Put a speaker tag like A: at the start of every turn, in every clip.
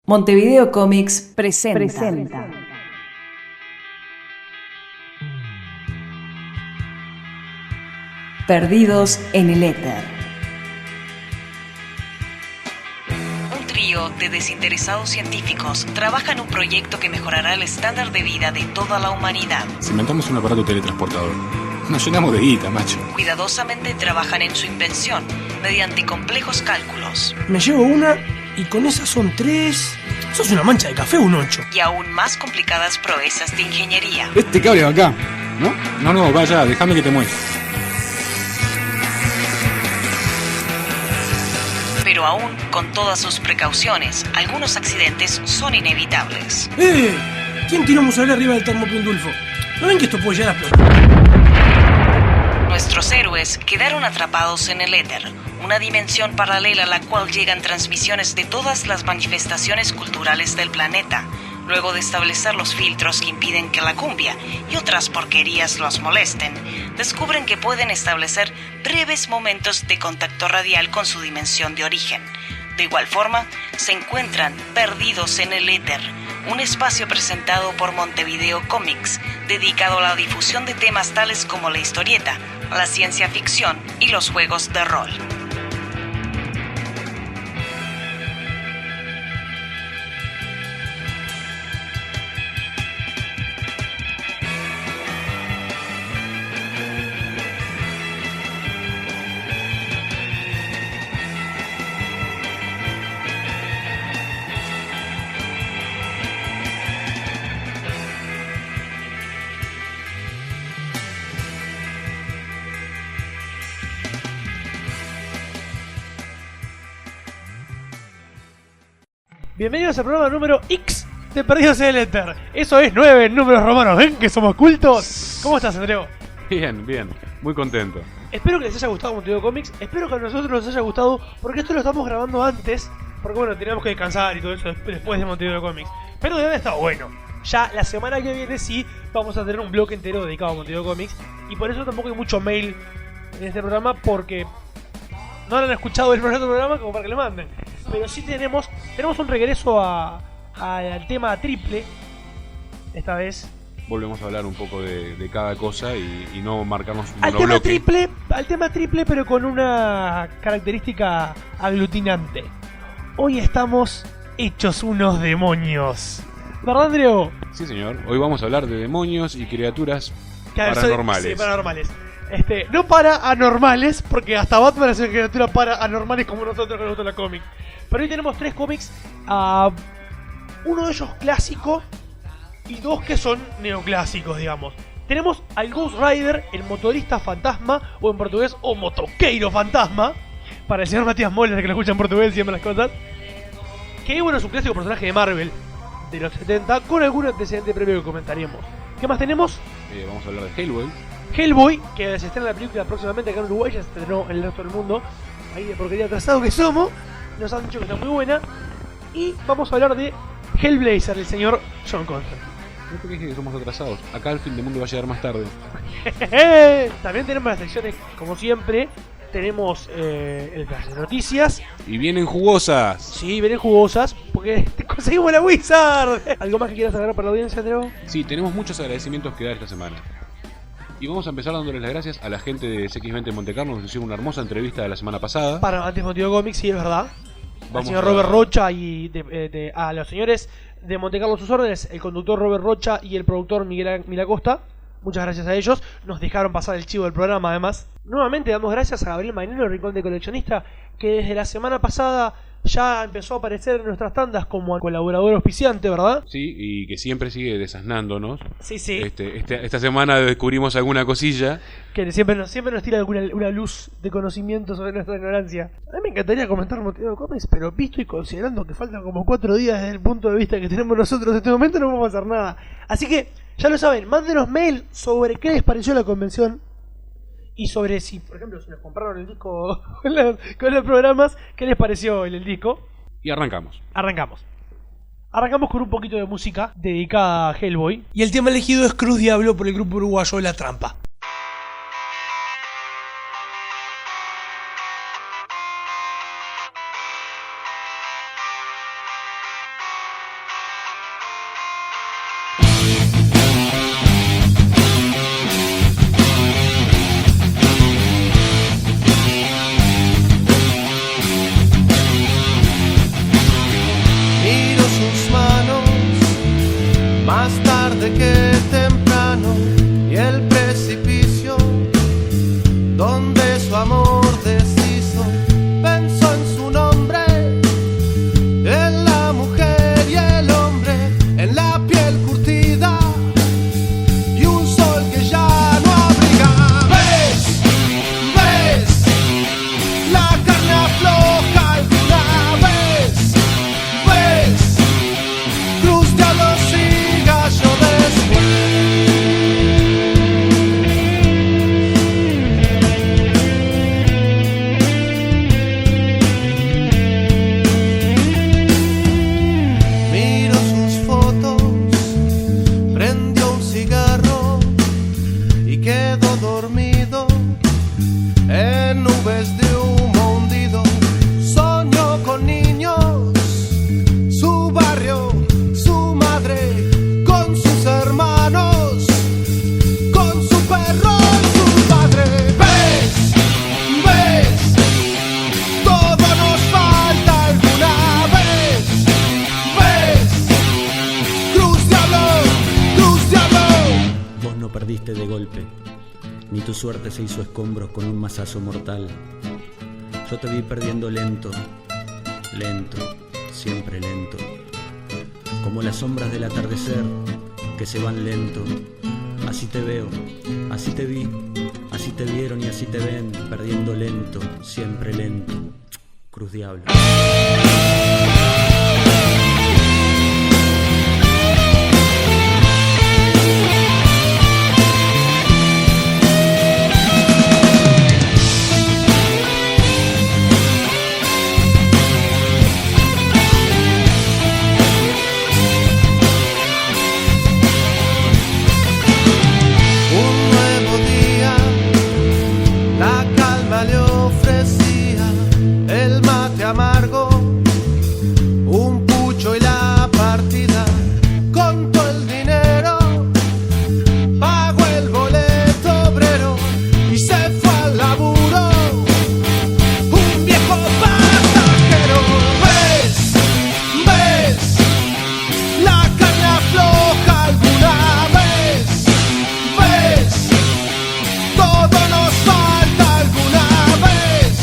A: Montevideo Comics presenta. Perdidos en el éter.
B: Un trío de desinteresados científicos trabaja en un proyecto que mejorará el estándar de vida de toda la humanidad.
C: Si inventamos un aparato teletransportador, nos llenamos de guita, macho.
B: Cuidadosamente trabajan en su invención mediante complejos cálculos.
D: Me llevo una y con esas son 3. Sos una mancha de café, un 8.
B: Y aún más complicadas proezas de ingeniería.
C: Este cable va acá, ¿no? No, vaya, déjame que te muestre.
B: Pero aún con todas sus precauciones, algunos accidentes son inevitables.
D: ¿Quién tiró mozzarella arriba del termopindulfo? ¿No ven que esto puede llegar a explotar?
B: Nuestros héroes quedaron atrapados en el éter, una dimensión paralela a la cual llegan transmisiones de todas las manifestaciones culturales del planeta. Luego de establecer los filtros que impiden que la cumbia y otras porquerías los molesten, descubren que pueden establecer breves momentos de contacto radial con su dimensión de origen. De igual forma, se encuentran perdidos en el éter, un espacio presentado por Montevideo Comics, dedicado a la difusión de temas tales como la historieta, la ciencia ficción y los juegos de rol.
D: Bienvenidos al programa número X de Perdidos en el Éter. Eso es 9 en números romanos. ¿Ven que somos cultos? ¿Cómo estás, Andreu?
C: Bien, muy contento.
D: Espero que les haya gustado Montevideo Comics. Espero que a nosotros nos haya gustado, porque esto lo estamos grabando antes. Porque bueno, teníamos que descansar y todo eso después de Montevideo Comics. Pero debe haber estado bueno. Ya la semana que viene sí vamos a tener un bloque entero dedicado a Montevideo Comics. Y por eso tampoco hay mucho mail en este programa, porque no han escuchado el programa como para que le manden. Pero sí tenemos un regreso al tema triple. Esta vez
C: Volvemos a hablar un poco de cada cosa y no marcarnos un
D: al
C: monobloque.
D: tema triple, pero con una característica aglutinante. Hoy estamos hechos unos demonios, ¿verdad, Andreu?
C: Sí, señor. Hoy vamos a hablar de demonios y criaturas paranormales.
D: Sí, paranormales. No para anormales, porque hasta Batman es una criatura para anormales como nosotros que nos gusta la cómic. Pero hoy tenemos 3 cómics, uno de ellos clásico y 2 que son neoclásicos, digamos. Tenemos al Ghost Rider, el motorista fantasma, o en portugués, o motoqueiro fantasma, para el señor Matías Moller, que lo escucha en portugués siempre las cosas. Que bueno, es un clásico personaje de Marvel de los 70, con algún antecedente previo que comentaremos. ¿Qué más tenemos?
C: Vamos a hablar de Hellboy.
D: Hellboy, que se estrena la película próximamente acá en Uruguay, ya se estrenó en el resto del mundo. Ahí de porquería atrasado que somos, nos han dicho que está muy buena. Y vamos a hablar de Hellblazer, el señor John Constantine.
C: No te dije que somos atrasados. Acá el fin del mundo va a llegar más tarde.
D: También tenemos las secciones, como siempre. Tenemos el flash de noticias.
C: Y vienen jugosas.
D: Sí, vienen jugosas, porque conseguimos la Wizard. ¿Algo más que quieras agregar para la audiencia, Andreu?
C: Sí, tenemos muchos agradecimientos que dar esta semana. Y vamos a empezar dándoles las gracias a la gente de CX20 Montecarlo. Nos hicieron una hermosa entrevista la semana pasada.
D: Para antes Montevideo Comics, sí, es verdad.
C: Vamos
D: al señor Robert Rocha y a los señores de Montecarlo sus órdenes, el conductor Robert Rocha y el productor Miguel Acosta. Muchas gracias a ellos, nos dejaron pasar el chivo del programa además. Nuevamente damos gracias a Gabriel Mainero, el Rincón de Coleccionista, que desde la semana pasada ya empezó a aparecer en nuestras tandas como colaborador auspiciante, ¿verdad?
C: Sí, y que siempre sigue desasnándonos.
D: Sí.
C: Esta semana descubrimos alguna cosilla.
D: Que siempre nos tira una luz de conocimiento sobre nuestra ignorancia. A mí me encantaría comentar Montevideo Comics, pero visto y considerando que faltan como 4 días desde el punto de vista que tenemos nosotros en este momento, no vamos a hacer nada. Así que, ya lo saben, mándenos mail sobre qué les pareció la convención. Y sobre si, por ejemplo, si nos compraron el disco con los programas, ¿qué les pareció el disco?
C: Y arrancamos.
D: Arrancamos con un poquito de música dedicada a Hellboy. Y el tema elegido es Cruz Diablo por el grupo uruguayo La Trampa.
E: Más tarde que temprano, y el precipicio donde su amor deshizo, pensó en su nombre, en la mujer y el hombre, en la piel curtida y un sol que ya no abriga. ¿Ves? ¿Ves? La carne afloja alguna vez. ¿Ves? Cruz, diablos y gallo después. Miro sus fotos, prendió un cigarro y quedó dormido en nubes de humo hundido. Soñó con niños, su barrio, su madre, con sus hermanos, con su perro y su padre. ¿Ves? ¿Ves? Todo nos falta alguna vez. ¿Ves? Cruz, diablo, cruz, diablo.
F: Vos no perdiste de golpe, ni tu suerte se hizo escombros con un mazazo mortal. Yo te vi perdiendo lento, lento, siempre lento, como las sombras del atardecer que se van lento. Así te veo, así te vi, así te vieron y así te ven, perdiendo lento, siempre lento. Cruz Diablo.
E: Un nuevo día, la calma le ofrecía el mate amargo, un pucho y la partida. Contó el dinero, pagó el boleto obrero y se fue al laburo. Un viejo pasajero. ¿Ves? ¿Ves? La carne afloja alguna vez. ¿Ves? Todo nos falta alguna vez.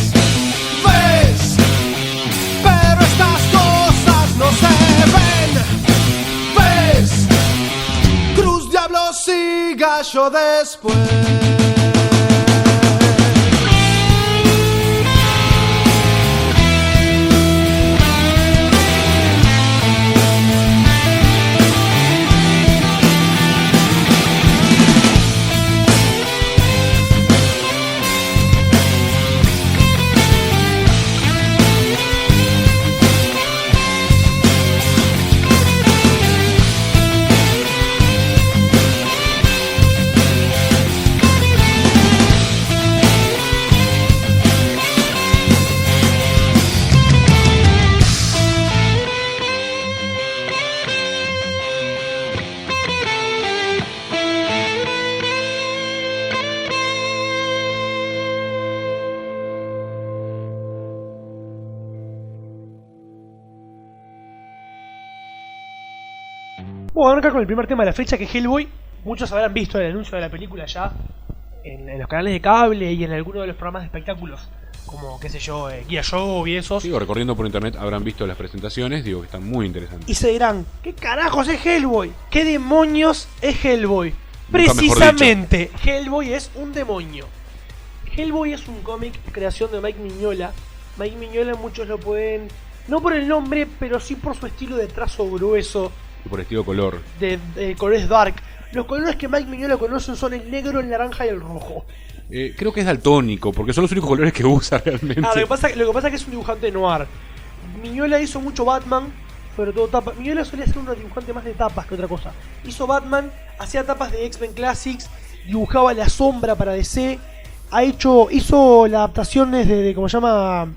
E: ¿Ves? Pero estas cosas no se ven. ¿Ves? Cruz, diablos y gallo después.
D: Vamos a arrancar con el primer tema de la fecha, que es Hellboy. Muchos habrán visto el anuncio de la película ya en los canales de cable y en algunos de los programas de espectáculos, como, qué sé yo, Guía Show y esos.
C: Sigo recorriendo por internet, habrán visto las presentaciones, digo que están muy interesantes.
D: Y se dirán, ¿qué carajos es Hellboy? ¿Qué demonios es Hellboy?
C: Nunca mejor
D: Precisamente, Hellboy es un demonio. Hellboy es un cómic creación de Mike Mignola. Mike Mignola muchos lo pueden, no por el nombre, pero sí por su estilo de trazo grueso,
C: Y por estilo color.
D: de colores dark. Los colores que Mike Mignola conocen son el negro, el naranja y el rojo.
C: Creo que es daltónico, porque son los únicos colores que usa realmente.
D: Lo que pasa es que es un dibujante noir. Mignola hizo mucho Batman, sobre todo tapas. Mignola solía ser un dibujante más de tapas que otra cosa. Hizo Batman, hacía tapas de X-Men Classics, dibujaba la sombra para DC. Hizo las adaptaciones de ¿cómo se llama?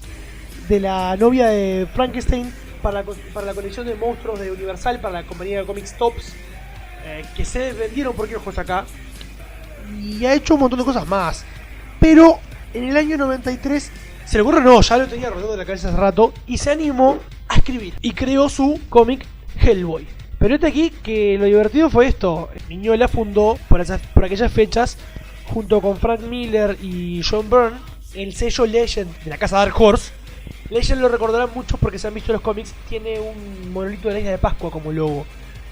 D: De la novia de Frankenstein para la colección de monstruos de Universal, para la compañía de cómics Tops, que se vendieron por kioscos acá. Y ha hecho un montón de cosas más. Pero en el año 93 se le ocurrió, no, ya lo tenía rodeado de la cabeza hace rato, y se animó a escribir y creó su cómic Hellboy. Pero aquí que lo divertido fue esto. Mignola fundó por aquellas fechas, junto con Frank Miller y John Byrne, el sello Legend de la casa Dark Horse. Legend lo recordarán mucho porque se han visto en los cómics, tiene un monolito de la isla de Pascua como logo.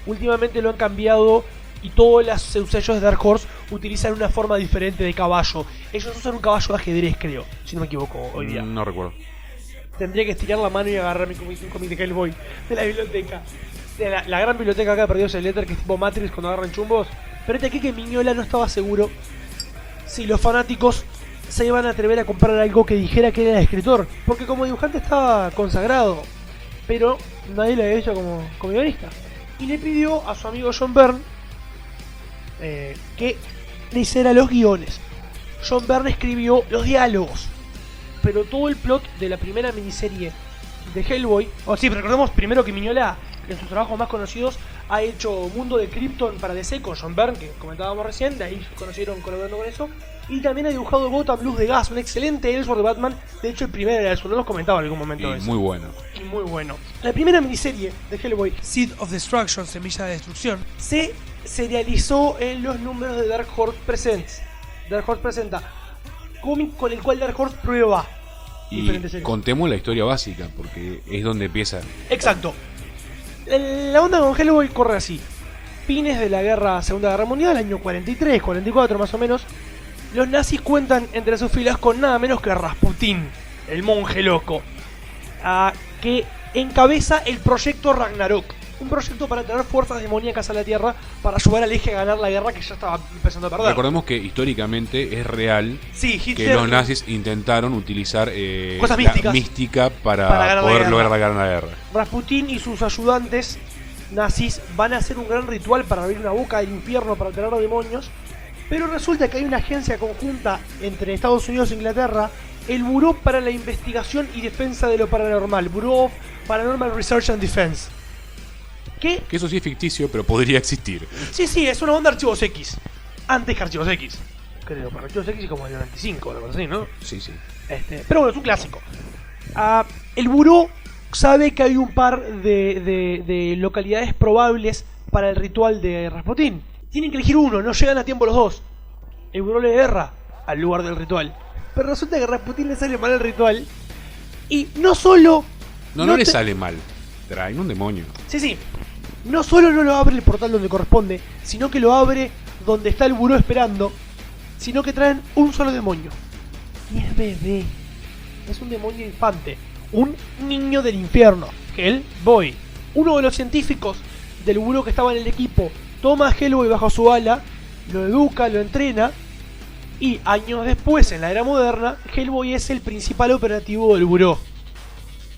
D: Últimamente lo han cambiado y todos los sellos de Dark Horse utilizan una forma diferente de caballo. Ellos usan un caballo de ajedrez, creo, si no me equivoco, hoy día.
C: No recuerdo.
D: Tendría que estirar la mano y agarrar un cómic de Hellboy de la biblioteca. De la gran biblioteca acá perdió el Letter, que es tipo Matrix cuando agarran chumbos. Pero aquí que Mignola no estaba seguro si los fanáticos se iban a atrever a comprar algo que dijera que era escritor, porque como dibujante estaba consagrado, pero nadie lo había hecho como guionista. Y le pidió a su amigo John Byrne que le hiciera los guiones. John Byrne escribió los diálogos, pero todo el plot de la primera miniserie de Hellboy, recordemos primero que Mignola, en sus trabajos más conocidos, ha hecho Mundo de Krypton para DC con John Byrne, que comentábamos recién, de ahí se conocieron colaborando con eso. Y también ha dibujado Gotham Blues de Gas, un excelente Elseworld de Batman. De hecho, el primer era Elseworld, no los comentaba en algún momento de eso.
C: Muy bueno.
D: Y muy bueno. La primera miniserie de Hellboy, Seed of Destruction, Semilla de Destrucción, se serializó en los números de Dark Horse Presents. Dark Horse presenta cómic con el cual Dark Horse prueba diferentes series.
C: Contemos la historia básica, porque es donde empieza.
D: Exacto. La onda con Hellboy corre así. Fines de la Segunda Guerra Mundial, año 43, 44 más o menos. Los nazis cuentan entre sus filas con nada menos que Rasputín, el monje loco, que encabeza el proyecto Ragnarok, un proyecto para traer fuerzas demoníacas a la Tierra para ayudar al eje a ganar la guerra que ya estaba empezando a perder.
C: Recordemos que históricamente es real que los nazis intentaron utilizar
D: cosas
C: mística para poder lograr la guerra.
D: Rasputín y sus ayudantes nazis van a hacer un gran ritual para abrir una boca del infierno para traer a demonios. Pero resulta que hay una agencia conjunta entre Estados Unidos e Inglaterra, el Bureau para la Investigación y Defensa de lo Paranormal, Bureau of Paranormal Research and Defense. Que
C: eso sí es ficticio, pero podría existir.
D: Sí, es una onda de Archivos X. Antes que Archivos X. Creo, para Archivos X es como el 95 o algo así, ¿no?
C: Sí.
D: Pero bueno, es un clásico. El Bureau sabe que hay un par de localidades probables para el ritual de Rasputín. Tienen que elegir uno, no llegan a tiempo los dos. El Bureau le erra al lugar del ritual. Pero resulta que a Rasputín le sale mal el ritual. Y no solo...
C: No le sale mal. Traen un demonio.
D: Sí. No solo no lo abre el portal donde corresponde, sino que lo abre donde está el Bureau esperando. Sino que traen un solo demonio. Y es bebé. Es un demonio infante. Un niño del infierno. Hellboy. Uno de los científicos del Bureau que estaba en el equipo toma a Hellboy bajo su ala, lo educa, lo entrena, y años después, en la era moderna, Hellboy es el principal operativo del Bureau.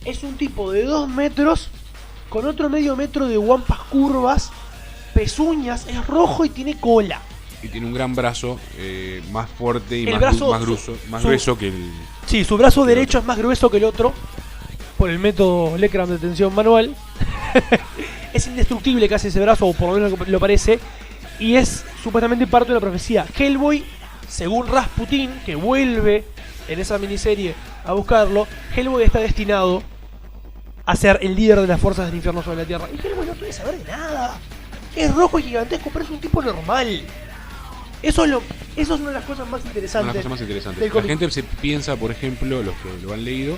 D: Es un tipo de 2 metros, con otro medio metro de guampas curvas, pezuñas, es rojo y tiene cola.
C: Y tiene un gran brazo, más fuerte y más grueso que el...
D: Sí, su brazo derecho es más grueso que el otro, por el método Lecram de tensión manual. Es indestructible casi ese brazo, o por lo menos lo parece, y es supuestamente parte de la profecía. Hellboy, según Rasputín, que vuelve en esa miniserie a buscarlo, Hellboy está destinado a ser el líder de las fuerzas del infierno sobre la Tierra. Y Hellboy no quiere saber de nada. Es rojo y gigantesco, pero es un tipo normal. Eso es una de las cosas más interesantes.
C: La gente se piensa, por ejemplo, los que lo han leído,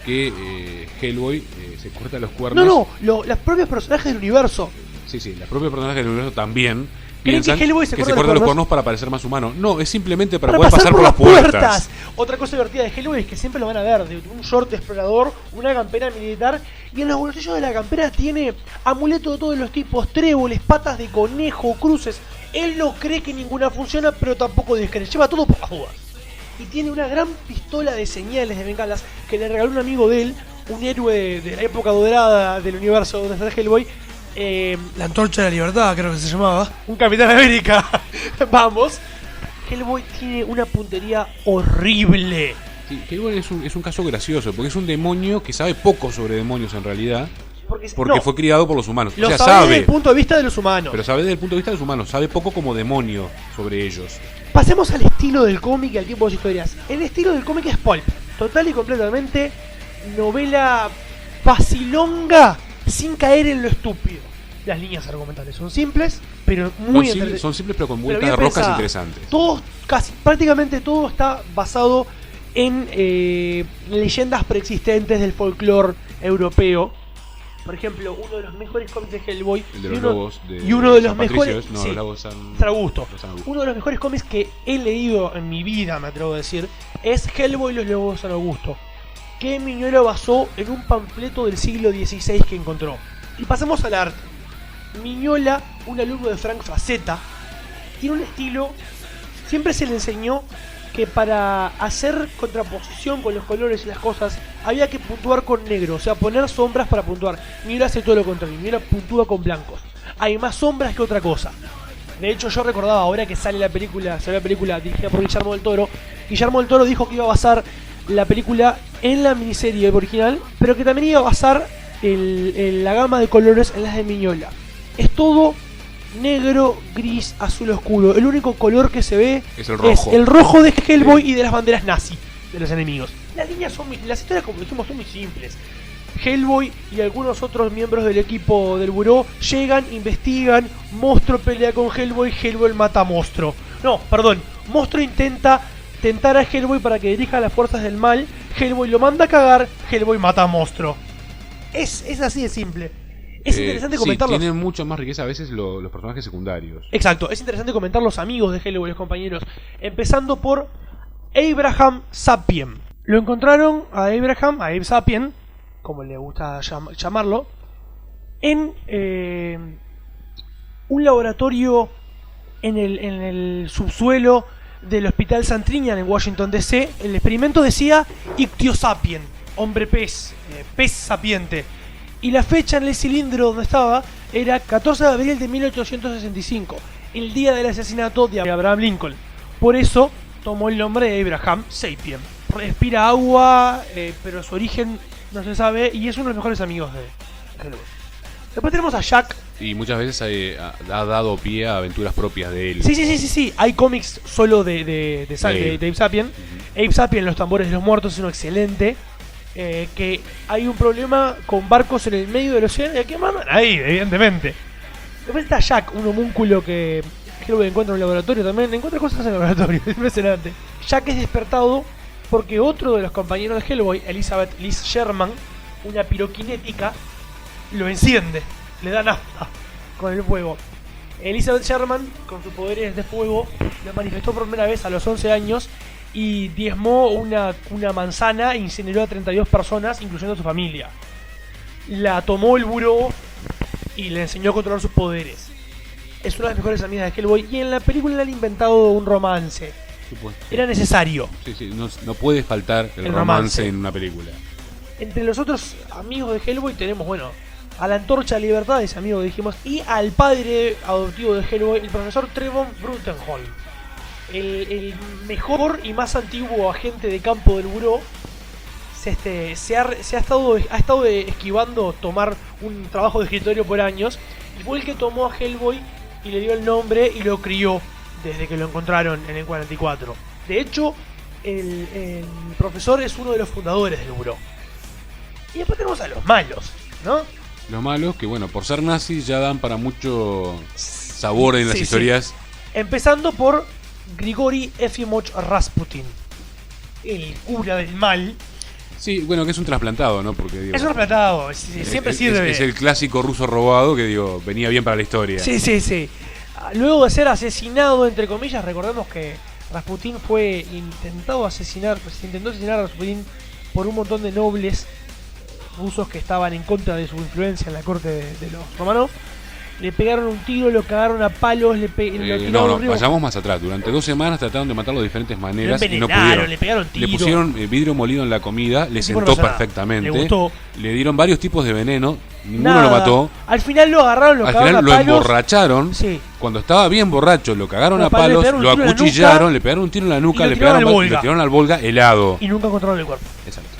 C: que Hellboy se corta los cuernos.
D: Los propios personajes del universo.
C: Sí, los propios personajes del universo también
D: ¿Creen
C: piensan
D: que Hellboy se
C: corta los cuernos para parecer más humano. No, es simplemente para poder pasar por las puertas.
D: Otra cosa divertida de Hellboy es que siempre lo van a ver, de un short explorador, una campera militar, y en los bolsillos de la campera tiene amuletos de todos los tipos, tréboles, patas de conejo, cruces. Él no cree que ninguna funciona, pero tampoco descree, lleva todo por las dudas. Y tiene una gran pistola de señales de bengalas que le regaló un amigo de él, un héroe de la época dorada del universo donde está Hellboy. La Antorcha de la Libertad, creo que se llamaba. Un Capitán América. Vamos. Hellboy tiene una puntería horrible.
C: Sí, Hellboy es un caso gracioso, porque es un demonio que sabe poco sobre demonios en realidad. Porque fue criado por los humanos.
D: Lo sabe desde el punto de vista de los humanos.
C: Pero sabe desde el punto de vista de los humanos. Sabe poco como demonio sobre ellos.
D: Pasemos al estilo del cómic y al tipo de historias. El estilo del cómic es pulp. Total y completamente novela facilonga sin caer en lo estúpido. Las líneas argumentales son simples, pero muy
C: son simples pero con
D: pero
C: vueltas de
D: bien
C: roscas
D: pensadas.
C: interesantes.
D: Todo, prácticamente todo está basado en leyendas preexistentes del folclore europeo. Por ejemplo, uno de los mejores cómics de Hellboy
C: El de los lobos de
D: y uno de los
C: San
D: mejores,
C: Patricios, no,
D: sí,
C: los lobos San
D: Augusto.
C: los San Augusto.
D: Uno de los mejores cómics que he leído en mi vida, me atrevo a decir, es Hellboy y los lobos de San Augusto, que Mignola basó en un panfleto del siglo XVI que encontró. Y pasamos al arte. Mignola, un alumno de Frank Frazetta, tiene un estilo. Siempre se le enseñó que para hacer contraposición con los colores y las cosas había que puntuar con negro, o sea, poner sombras para puntuar. Mignola hace todo lo contrario, Mignola puntúa con blancos. Hay más sombras que otra cosa. De hecho, yo recordaba ahora que sale la película dirigida por Guillermo del Toro. Guillermo del Toro dijo que iba a basar la película en la miniserie original, pero que también iba a basar la gama de colores en las de Mignola. Es todo negro, gris, azul oscuro. El único color que se ve
C: Es el
D: rojo de Hellboy y de las banderas nazi de los enemigos. Las historias, como dijimos, son muy simples. Hellboy y algunos otros miembros del equipo del buró llegan, investigan, Monstruo pelea con Hellboy, Hellboy mata a Monstruo. No, perdón, Monstruo intenta tentar a Hellboy para que dirija las fuerzas del mal, Hellboy lo manda a cagar, Hellboy mata a Monstruo. Es así de simple. Es interesante comentarlos.
C: Tienen mucho más riqueza a veces los personajes secundarios.
D: Exacto, es interesante comentar los amigos de Hellboy, los compañeros. Empezando por Abraham Sapien. Lo encontraron a Abe Sapien, como le gusta llamarlo, en un laboratorio en el subsuelo del Hospital Santrinian en Washington DC. El experimento decía Ictiosapien, hombre pez, pez sapiente. Y la fecha en el cilindro donde estaba era 14 de abril de 1865, el día del asesinato de Abraham Lincoln. Por eso tomó el nombre de Abraham Sapien. Respira agua, pero su origen no se sabe, y es uno de los mejores amigos de Hellboy. Después tenemos a Jack.
C: Y muchas veces ha dado pie a aventuras propias de él.
D: Sí. Hay cómics solo de Abe Sapien. Abe Sapien, Los tambores de los muertos, es uno excelente. Que hay un problema con barcos en el medio del océano y aquí mandan ahí, evidentemente. Después está Jack, un homúnculo que Hellboy encuentra en un laboratorio también. Encuentra cosas en el laboratorio, es impresionante. Jack es despertado porque otro de los compañeros de Hellboy, Elizabeth Liz Sherman, una piroquinética, lo enciende, le da nafta con el fuego. Elizabeth Sherman, con sus poderes de fuego, lo manifestó por primera vez a los 11 años y diezmó una manzana e incineró a 32 personas, incluyendo a su familia. La tomó el buró y le enseñó a controlar sus poderes. Es una de las mejores amigas de Hellboy y en la película le han inventado un romance. Era necesario.
C: Sí, no puede faltar el romance en una película.
D: Entre los otros amigos de Hellboy tenemos, a la Antorcha de Libertad, ese amigo que dijimos, y al padre adoptivo de Hellboy, el profesor Trevon Bruttenholm. El mejor y más antiguo agente de campo del buró. Ha estado esquivando tomar un trabajo de escritorio por años, y fue el que tomó a Hellboy y le dio el nombre y lo crió desde que lo encontraron en el 44. De hecho, el profesor es uno de los fundadores del buró. Y después tenemos a los malos, ¿no?
C: Los malos que, por ser nazis ya dan para mucho sabor en las historias.
D: Empezando por Grigori Efimoch Rasputin, el cura del mal.
C: Sí, que es un trasplantado, ¿no? Porque
D: es un trasplantado, siempre sirve.
C: Es el clásico ruso robado que, venía bien para la historia.
D: Sí. Luego de ser asesinado, entre comillas, recordemos que Rasputin se intentó asesinar a Rasputin por un montón de nobles rusos que estaban en contra de su influencia en la corte de los romanos. Le pegaron un tiro, lo cagaron a palos, lo tiraron río.
C: Vayamos más atrás. Durante 2 semanas trataron de matarlo de diferentes maneras y no pudieron.
D: Le pegaron tiro.
C: Le pusieron vidrio molido en la comida, le sentó perfectamente.
D: Le gustó.
C: Le dieron varios tipos de veneno, ninguno lo mató.
D: Al final lo agarraron, lo cagaron a palos.
C: Lo emborracharon.
D: Sí.
C: Cuando estaba bien borracho, lo cagaron a palos, lo acuchillaron, le pegaron un tiro en la nuca, le tiraron al Volga helado.
D: Y nunca encontraron el cuerpo.
C: Exacto.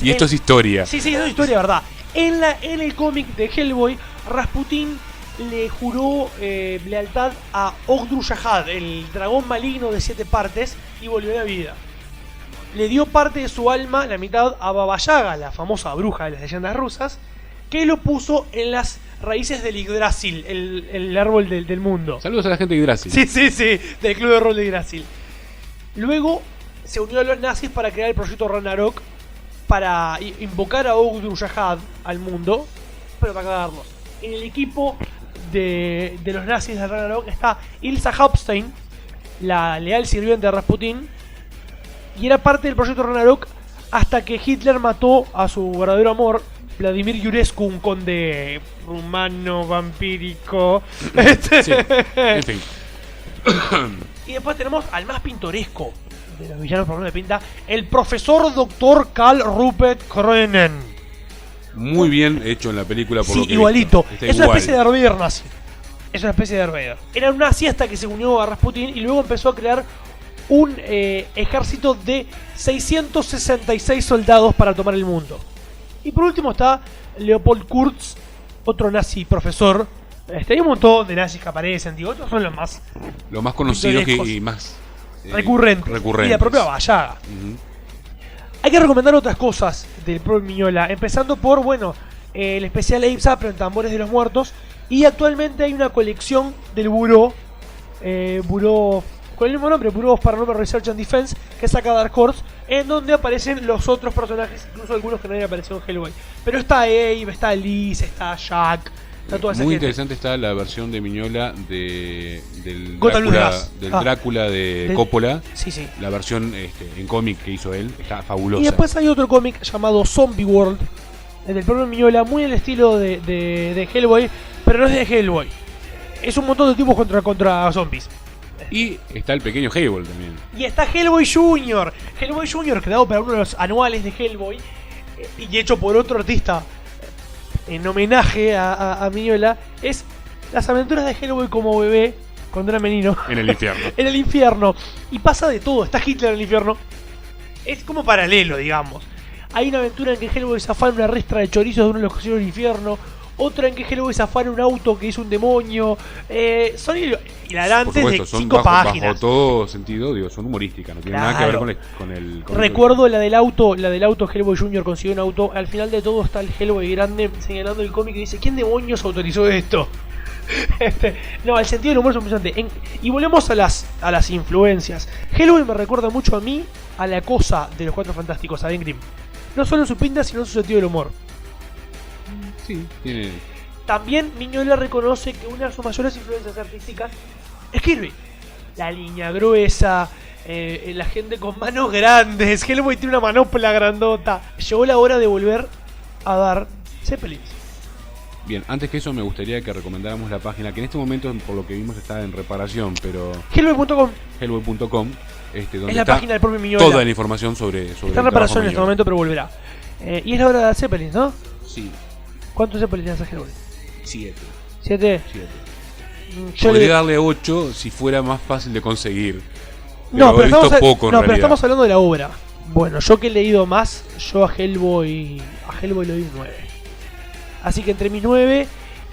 C: Y esto es historia.
D: Sí, eso es historia, verdad. En el cómic de Hellboy, Rasputin le juró lealtad a Ogdru-Shahad, el dragón maligno de 7 partes, y volvió a la vida. Le dio parte de su alma, la mitad, a Baba Yaga, la famosa bruja de las leyendas rusas, que lo puso en las raíces del Yggdrasil, el árbol del mundo.
C: Saludos a la gente de Yggdrasil.
D: Sí, del club de rol de Yggdrasil. Luego se unió a los nazis para crear el proyecto Ragnarok, para invocar a Ogdru-Jahad al mundo, pero para cagarnos. En el equipo de los nazis de Ragnarok está Ilsa Hopstein, la leal sirviente de Rasputin, y era parte del proyecto Ragnarok hasta que Hitler mató a su verdadero amor, Vladimir Yurescu, un conde rumano vampírico.
C: Sí, en fin.
D: Y después tenemos al más pintoresco de los villanos por nombre de pinta, el profesor Dr. Karl Rupert Kroenen.
C: Muy bien hecho en la película, por lo que
D: igualito.
C: Está
D: es
C: igual.
D: una especie de Darth Vader nazi. Es una especie de Darth Vader. Era un nazi hasta que se unió a Rasputin y luego empezó a crear un ejército de 666 soldados para tomar el mundo. Y por último está Leopold Kurz, otro nazi profesor. Hay un montón de nazis que aparecen, digo, otros son los más
C: conocidos
D: pintorescos.
C: y más
D: recurrentes. Y la propia Bayaga. Hay que recomendar otras cosas del propio Miñola, empezando por, el especial Abe Sapien en Tambores de los Muertos. Y actualmente hay una colección del Buró con el mismo nombre, Bureau of Paranormal Research and Defense, que saca Dark Horse, en donde aparecen los otros personajes, incluso algunos que no habían aparecido en Hellboy. Pero está Abe, está Liz, está Jack, está toda esa
C: Muy
D: gente.
C: interesante está la versión de Miñola del
D: Gotham
C: Drácula,
D: Gas.
C: del Drácula de
D: Del-
C: Coppola.
D: Sí.
C: La versión en cómic que hizo él está fabulosa.
D: Y después hay otro cómic llamado Zombie World, del propio Miñola, muy en el estilo de Hellboy, pero no es de Hellboy. Es un montón de tipos contra zombies.
C: Y está el pequeño Hellboy también.
D: Y está Hellboy Jr. Hellboy Jr. creado para uno de los anuales de Hellboy y hecho por otro artista en homenaje a Miñola. Es las aventuras de Hellboy como bebé cuando era menino.
C: En el infierno.
D: En el infierno. Y pasa de todo. Está Hitler en el infierno. Es como paralelo, digamos. Hay una aventura en que Hellboy zafana una ristra de chorizos de uno de los cocineros del infierno. Otra en que Hellboy zafana un auto que es un demonio. Son hilarantes de 5 páginas.
C: Bajo todo sentido, digo, son humorísticas, no tienen nada que ver con el
D: Recuerdo la del auto Hellboy Jr. consiguió un auto. Al final de todo está el Hellboy grande señalando el cómic y dice: ¿quién demonios autorizó esto? No, el sentido del humor es impresionante. Y volvemos a las influencias. Hellboy me recuerda mucho a mí, a la cosa de los Cuatro Fantásticos, a Ben Grimm. No solo en su pinta, sino en su sentido del humor.
C: Sí, tiene.
D: También Miñola reconoce que una de sus mayores influencias artísticas es Kirby. La línea gruesa, la gente con manos grandes. Hellboy tiene una manopla grandota. Llegó la hora de volver a dar Zeppelins.
C: Bien, antes que eso me gustaría que recomendáramos la página que en este momento, por lo que vimos, está en reparación, pero
D: Hellboy.com
C: hellboy.com, donde
D: es la
C: está
D: página del propio Miñola.
C: toda la información sobre
D: Está
C: el
D: en reparación
C: trabajo
D: en este
C: Miñola.
D: momento, pero volverá. Y es la hora de dar Zeppelins, ¿no?
C: Sí,
D: ¿Cuántos Zeppelins hace Hellboy?
C: 7.
D: ¿7? Yo
C: Podría
D: le-
C: darle 8 si fuera más fácil de conseguir.
D: No,
C: he
D: pero
C: visto
D: estamos,
C: poco en
D: pero
C: realidad.
D: estamos hablando de la obra. Bueno, yo que he leído más, yo a Hellboy le doy un 9. Así que entre mis 9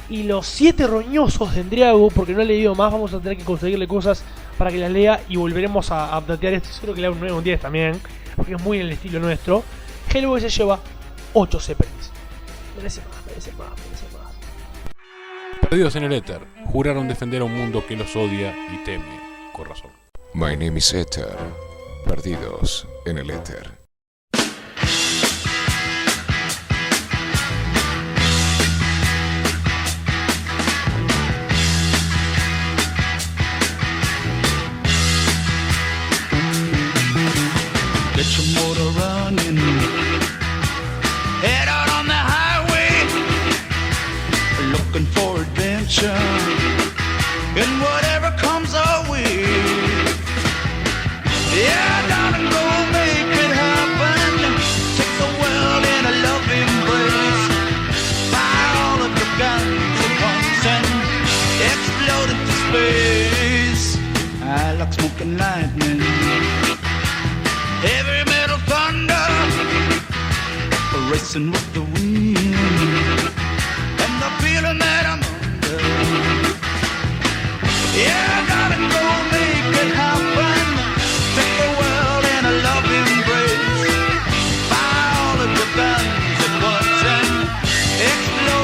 D: y los 7 roñosos de Endriago, porque no he leído más, vamos a tener que conseguirle cosas para que las lea y volveremos a updatear esto. Seguro que le da un 9 o un 10 también, porque es muy en el estilo nuestro. Hellboy se lleva 8 Zeppelins. Merece más.
C: Perdidos en el éter, juraron defender a un mundo que los odia y teme, con razón.
G: My name is Ether. Perdidos en el éter.
H: Get your motor running. Head out on the highway, looking for adventure. And whatever comes our way, yeah, darling, go make it happen. Take the world in a loving embrace. Fire all of your guns at once and explode into space. I like smoking lightning. Heavy metal thunder, racing with the wind, and the feeling that I'm under. Yeah, gotta go make it happen. Take the world in a loving embrace. Fire all of your guns at once and explode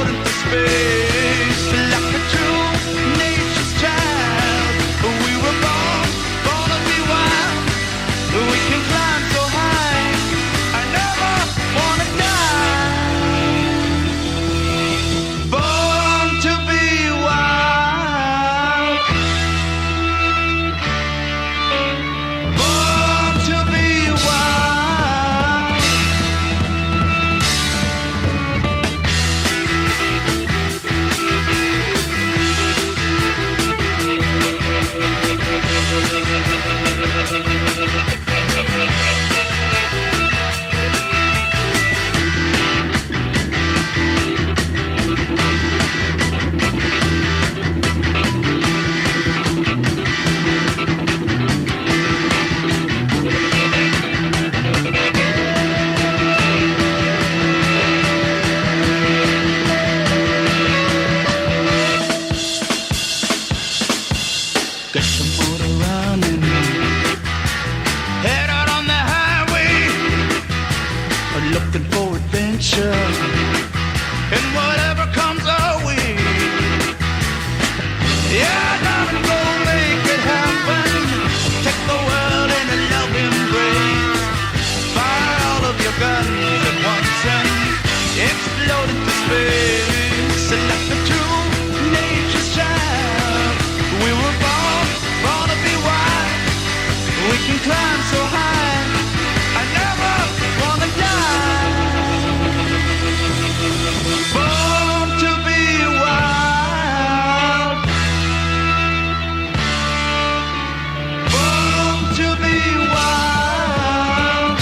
H: whatever comes our way. Yeah, darling, go make it happen. Take the world in a loving embrace. Fire all of your guns at once and explode into space. And let the true nature's child. We were born to be wild. We can climb so high. I never wanna die. Born to be wild. Born to be wild.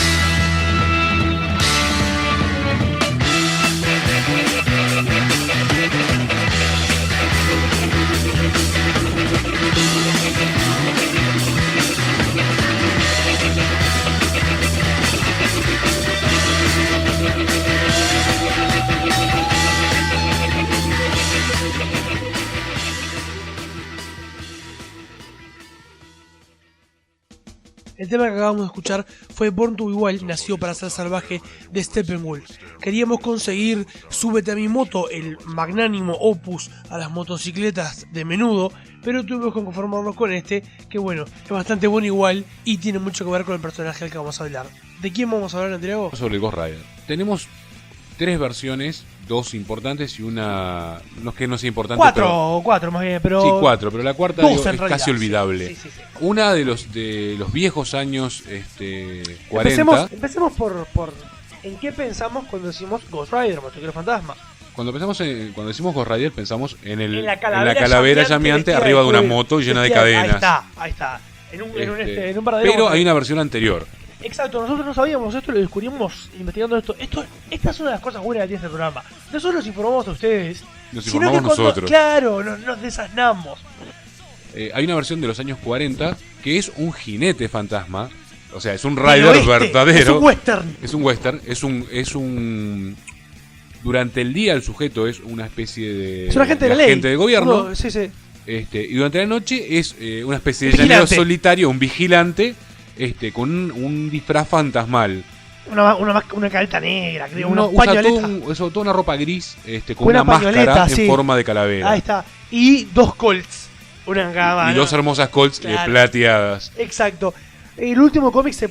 D: El tema que acabamos de escuchar fue Born to Be Wild, nacido para ser salvaje, de Steppenwolf. Queríamos conseguir Súbete a mi moto, el magnánimo opus a las motocicletas de Menudo, pero tuvimos que conformarnos con este, que bueno, es bastante bueno igual y tiene mucho que ver con el personaje al que vamos a hablar. ¿De quién vamos a hablar, Andreu?
C: Sobre el Ghost Rider. Tenemos 3 versiones, 2 importantes y una... No es que no sea importante,
D: Cuatro más bien, pero...
C: Sí, 4, pero la cuarta
D: Dos,
C: digo,
D: en
C: es
D: realidad,
C: casi olvidable.
D: sí.
C: Una de los viejos años 40.
D: Empecemos por ¿en qué pensamos cuando decimos Ghost Rider, motocicleta fantasma?
C: Cuando decimos Ghost Rider pensamos en
D: la
C: calavera llameante
D: vestida
C: arriba de una
D: cuero,
C: moto llena de
D: vestida
C: cadenas.
D: Ahí está. En un verdadero
C: Pero
D: motor.
C: hay una versión anterior.
D: Exacto, nosotros no sabíamos esto, lo descubrimos investigando esto. Esta es una de las cosas buenas de este programa. Nosotros los informamos a ustedes,
C: Nos
D: sino
C: informamos
D: que cuando,
C: nosotros.
D: claro, nos desasnamos.
C: Hay una versión de los años 40 que es un jinete fantasma. O sea, es un
D: Pero
C: rider verdadero.
D: Es un western.
C: Es un western. Es un... Durante el día el sujeto es una especie de...
D: Es un agente de la ley.
C: agente de gobierno.
D: No, sí.
C: Y durante la noche es una especie de
D: Vigilante.
C: llanero solitario, un vigilante, con un disfraz fantasmal.
D: Una careta negra, creo, una
C: Usa
D: pañoleta.
C: toda una ropa gris, con
D: Una
C: una máscara
D: pañoleta,
C: en
D: sí.
C: forma de calavera.
D: Ahí está. Y 2 Colts. Una gama.
C: Y 2 hermosas Colts
D: Claro.
C: plateadas.
D: Exacto. El último cómic lo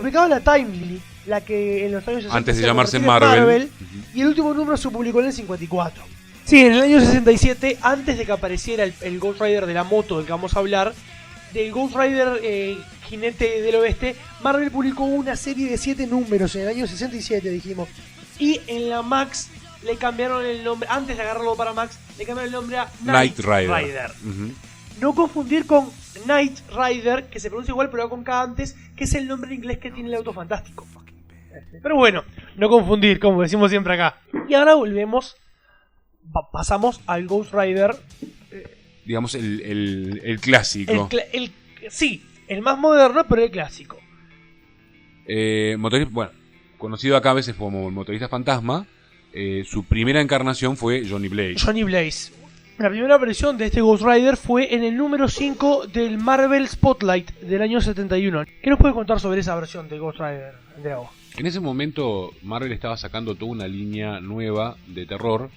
D: publicaba la Timely, la que en los años 60
C: Antes de
D: se
C: llamarse
D: convirtió en
C: Marvel.
D: Y el último número se publicó en el 54. Sí, en el año 67, antes de que apareciera el Ghost Rider de la moto del que vamos a hablar, del Ghost Rider jinete del oeste, Marvel publicó una serie de 7 números en el año 67, dijimos. Y en la Max le cambiaron el nombre, antes de agarrarlo para Max, le cambiaron el nombre a Knight Rider.
C: Ujú.
D: No confundir con Knight Rider, que se pronuncia igual pero va con K antes, que es el nombre en inglés que tiene el auto fantástico. Pero bueno, no confundir, como decimos siempre acá. Y ahora volvemos, pasamos al Ghost Rider.
C: Digamos el clásico.
D: Sí, el más moderno, pero el clásico.
C: Bueno, conocido acá a veces como el motorista fantasma. Su primera encarnación fue Johnny Blaze.
D: Johnny Blaze. La primera aparición de este Ghost Rider fue en el número 5 del Marvel Spotlight del año 71. ¿Qué nos puedes contar sobre esa versión de Ghost Rider, Andreu?
C: En ese momento Marvel estaba sacando toda una línea nueva de terror.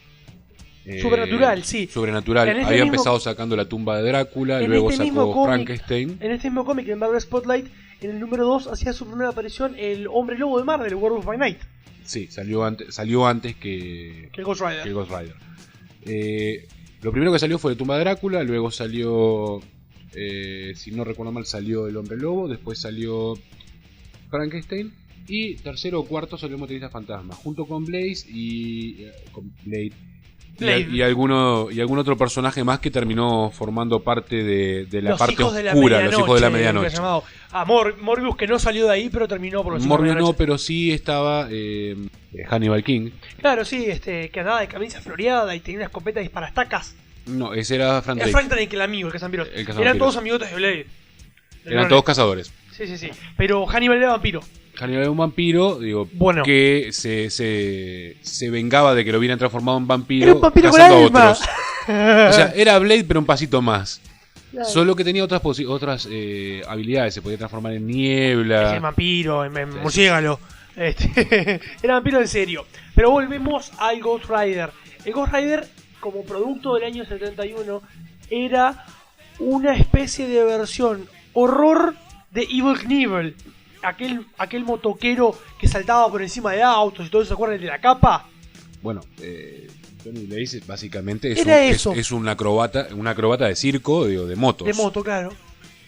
D: Sobrenatural, sí.
C: Sobrenatural.
D: En este
C: Había
D: mismo-
C: empezado sacando La tumba de Drácula,
D: En
C: luego
D: este mismo
C: sacó
D: cómic-
C: Frankenstein.
D: En este mismo cómic, en Marvel Spotlight, en el número 2 hacía su primera aparición el hombre lobo de Marvel, Werewolf by Night,
C: Sí, salió antes que
D: que el Ghost Rider.
C: el Ghost Rider. Lo primero que salió fue La tumba de Drácula, luego salió, si no recuerdo mal, salió El hombre lobo, después salió Frankenstein y tercero o cuarto salió El motorista fantasma, junto con Blaze y con Blade.
D: Blade.
C: Y algún otro personaje más que terminó formando parte de la
D: Los
C: parte
D: hijos de la
C: oscura, los hijos de la
D: medianoche,
C: medianoche.
D: llamado Morbius, que no salió de ahí, pero terminó por los hijos de la
C: Morbius no,
D: medianoche.
C: pero sí estaba Hannibal King.
D: Claro, sí, que andaba de camisa floreada y tenía una escopeta de disparastacas.
C: No, ese era Frank
D: Era
C: Drake.
D: Frank Drake, el amigo, el cazavampiros.
C: El cazavampiros.
D: Eran todos amigotes de Blade.
C: Eran todos cazadores.
D: Sí. Pero Hannibal era vampiro.
C: Hannibal era un vampiro,
D: Bueno.
C: que se vengaba de que lo hubieran transformado en vampiro,
D: Era un vampiro con
C: cazando a
D: alma.
C: otros. O sea, era Blade pero un pasito más.
D: Claro.
C: Solo que tenía otras habilidades, se podía transformar en niebla.
D: En vampiro, en murciélago. Era vampiro en serio. Pero volvemos al Ghost Rider. El Ghost Rider, como producto del año 71, era una especie de versión horror de Evel Knievel. Aquel motoquero que saltaba por encima de autos y todo eso, ¿se acuerdan de la capa?
C: Bueno, Johnny Blaze básicamente es un acrobata de circo, digo, de motos.
D: De moto, claro.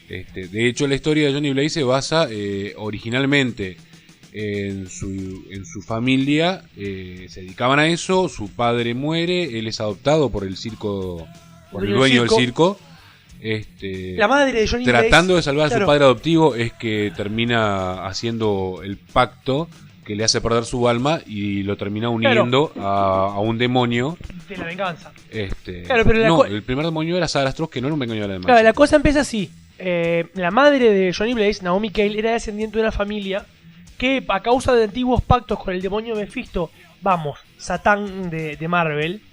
C: De hecho, la historia de Johnny Blaze se basa originalmente en su familia. Se dedicaban a eso, su padre muere, él es adoptado por el circo, por el dueño del circo.
D: La madre de Johnny Blaze,
C: tratando de salvar a su padre adoptivo, es que termina haciendo el pacto que le hace perder su alma y lo termina uniendo a un demonio
D: de la venganza.
C: Pero el primer demonio era Sarastros, que no era un demonio de la
D: Claro, la cosa empieza así. La madre de Johnny Blaze, Naomi Cale, era descendiente de una familia que, a causa de antiguos pactos con el demonio Mephisto, Satán de Marvel,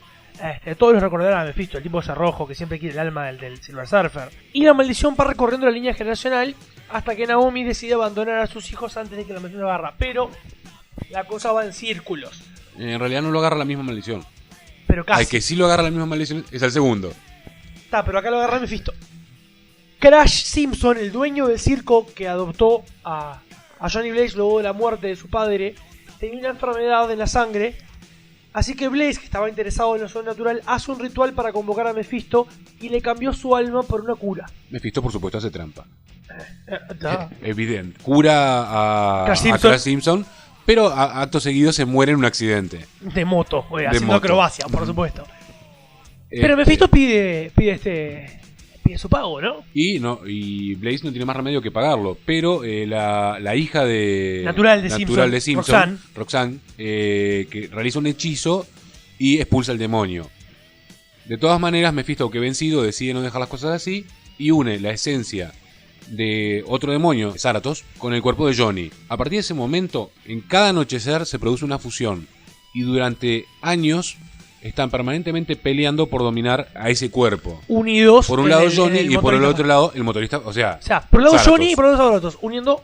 D: todos los recordarán a Mephisto, el tipo ese rojo que siempre quiere el alma del Silver Surfer. Y la maldición va recorriendo la línea generacional hasta que Naomi decide abandonar a sus hijos antes de que la maldición lo agarra. Pero la cosa va en círculos.
C: En realidad no lo agarra la misma maldición.
D: Pero casi.
C: Al que sí lo agarra la misma maldición es el segundo.
D: Pero acá lo agarra Mephisto. Crash Simpson, el dueño del circo que adoptó a Johnny Blaze luego de la muerte de su padre, tenía una enfermedad en la sangre. Así que Blaze, que estaba interesado en lo sobrenatural, hace un ritual para convocar a Mephisto y le cambió su alma por una cura.
C: Mephisto, por supuesto, hace trampa. Evidente. Cura a Crash Simpson, pero acto seguido se muere en un accidente.
D: De moto, haciendo acrobacia, por supuesto. Pero Mephisto pide su pago, ¿no?
C: Y Blaze no tiene más remedio que pagarlo. Pero la hija
D: natural de Simpson,
C: Roxanne, que realiza un hechizo y expulsa al demonio. De todas maneras, Mephisto, aunque vencido, decide no dejar las cosas así y une la esencia de otro demonio, Zaratos, con el cuerpo de Johnny. A partir de ese momento, en cada anochecer se produce una fusión y durante años están permanentemente peleando por dominar a ese cuerpo.
D: Unidos.
C: Por un lado Johnny y por el otro lado el motorista, o sea,
D: por un lado
C: Zaratos.
D: Johnny y por el otro Zaratos,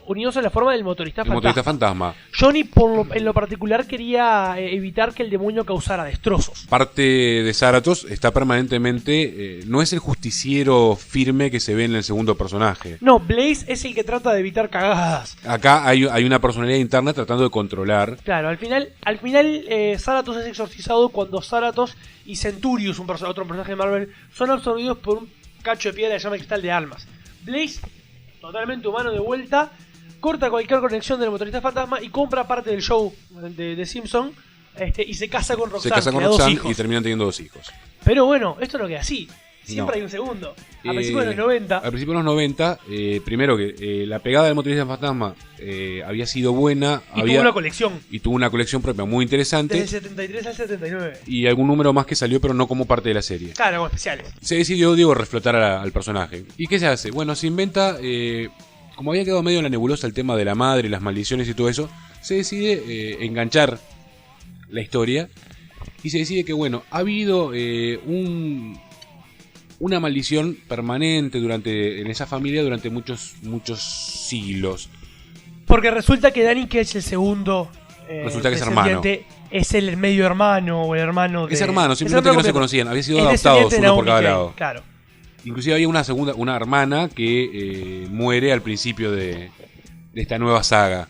D: unidos en la forma del motorista fantasma. Johnny en lo particular quería evitar que el demonio causara destrozos.
C: Parte de Zaratos está permanentemente, no es el justiciero firme que se ve en el segundo personaje.
D: No, Blaze es el que trata de evitar cagadas.
C: Acá hay una personalidad interna tratando de controlar.
D: Claro, al final Zaratos es exorcizado cuando Zaratos y Centurius, otro personaje de Marvel, son absorbidos por un cacho de piedra que se llama Cristal de Almas. Blaze, totalmente humano de vuelta, corta cualquier conexión del motorista fantasma y compra parte del show de Simpson y se casa con Roxanne,
C: y terminan teniendo 2 hijos.
D: Pero bueno, esto no queda así. Siempre hay un segundo. A principios de los 90.
C: A principios de los 90, primero que la pegada del motorista fantasma había sido buena.
D: Tuvo una colección.
C: Y tuvo una colección propia muy interesante.
D: Desde el 73 al 79.
C: Y algún número más que salió, pero no como parte de la serie.
D: Claro, como especiales.
C: Se decidió, reflotar al personaje. ¿Y qué se hace? Bueno, se inventa, como había quedado medio en la nebulosa el tema de la madre, las maldiciones y todo eso, se decide enganchar la historia. Y se decide que, ha habido una maldición permanente en esa familia durante muchos siglos.
D: Porque resulta que Danny, que es el segundo,
C: resulta que es hermano.
D: Es el medio hermano o el hermano de...
C: Es hermano, simplemente que no se conocían. Habían sido adoptados uno por cada lado.
D: Claro.
C: Inclusive había una hermana que muere al principio de esta nueva saga.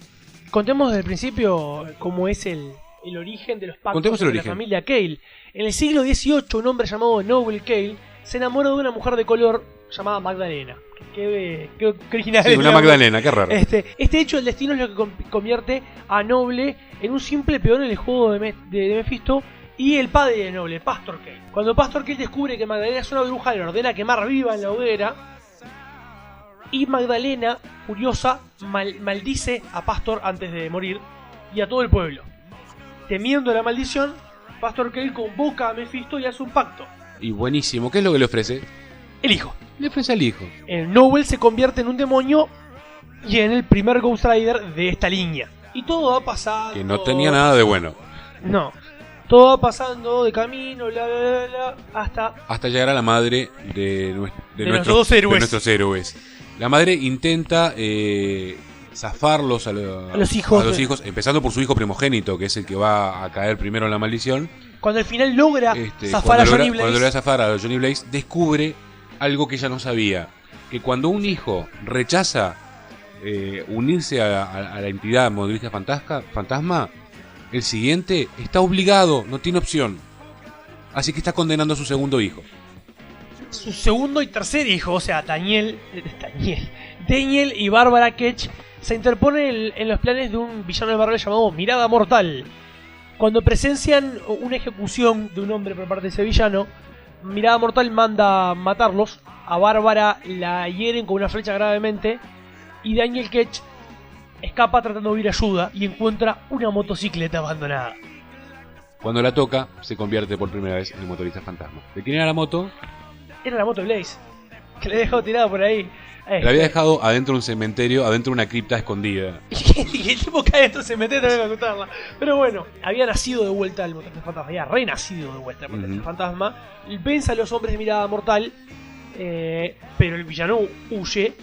D: Contemos desde el principio cómo es el origen de los pactos de la familia Cale. En el siglo XVIII, un hombre llamado Noble Cale se enamora de una mujer de color llamada Magdalena. Qué original.
C: Sí, una Magdalena, qué raro.
D: Este hecho del destino es lo que convierte a Noble en un simple peón en el juego de Mephisto y el padre de Noble, Pastor Cale. Cuando Pastor Cale descubre que Magdalena es una bruja, le ordena quemar viva en la hoguera. Y Magdalena, furiosa, maldice a Pastor antes de morir y a todo el pueblo. Temiendo la maldición, Pastor Cale convoca a Mephisto y hace un pacto.
C: Y buenísimo, ¿qué es lo que le ofrece?
D: El hijo.
C: Le ofrece al hijo.
D: El Noble se convierte en un demonio y en el primer Ghost Rider de esta línea. Y todo va pasando.
C: Que no tenía nada de bueno.
D: No. Todo va pasando de camino, bla, bla, bla, bla,
C: hasta llegar a la madre de
D: nuestros
C: nuestros héroes. La madre intenta zafarlos a los hijos, empezando por su hijo primogénito, que es el que va a caer primero en la maldición.
D: Cuando al final logra zafar
C: cuando
D: a Johnny
C: logra-
D: Blaze.
C: Cuando logra zafar a Johnny Blaze, descubre algo que ella no sabía. Que cuando un hijo rechaza unirse a la entidad motorista fantasma, el siguiente está obligado, no tiene opción. Así que está condenando a su segundo hijo.
D: Su segundo y tercer hijo, o sea, Daniel y Bárbara Ketch se interponen en los planes de un villano de Marvel llamado Mirada Mortal. Cuando presencian una ejecución de un hombre por parte de ese villano, Mirada Mortal manda matarlos. A Bárbara la hieren con una flecha gravemente y Daniel Ketch escapa tratando de pedir ayuda y encuentra una motocicleta abandonada.
C: Cuando la toca, se convierte por primera vez en el motorista fantasma. ¿De quién era la moto?
D: Era la moto de Blaze, que le he dejado tirada por ahí.
C: La había dejado adentro de un cementerio, adentro de una cripta escondida.
D: Y el tipo cae dentro se mete también a contarla. Pero bueno, había nacido de vuelta el motorista fantasma, había renacido de vuelta el motorista fantasma. Vence a los hombres de Mirada Mortal, pero el villano huye,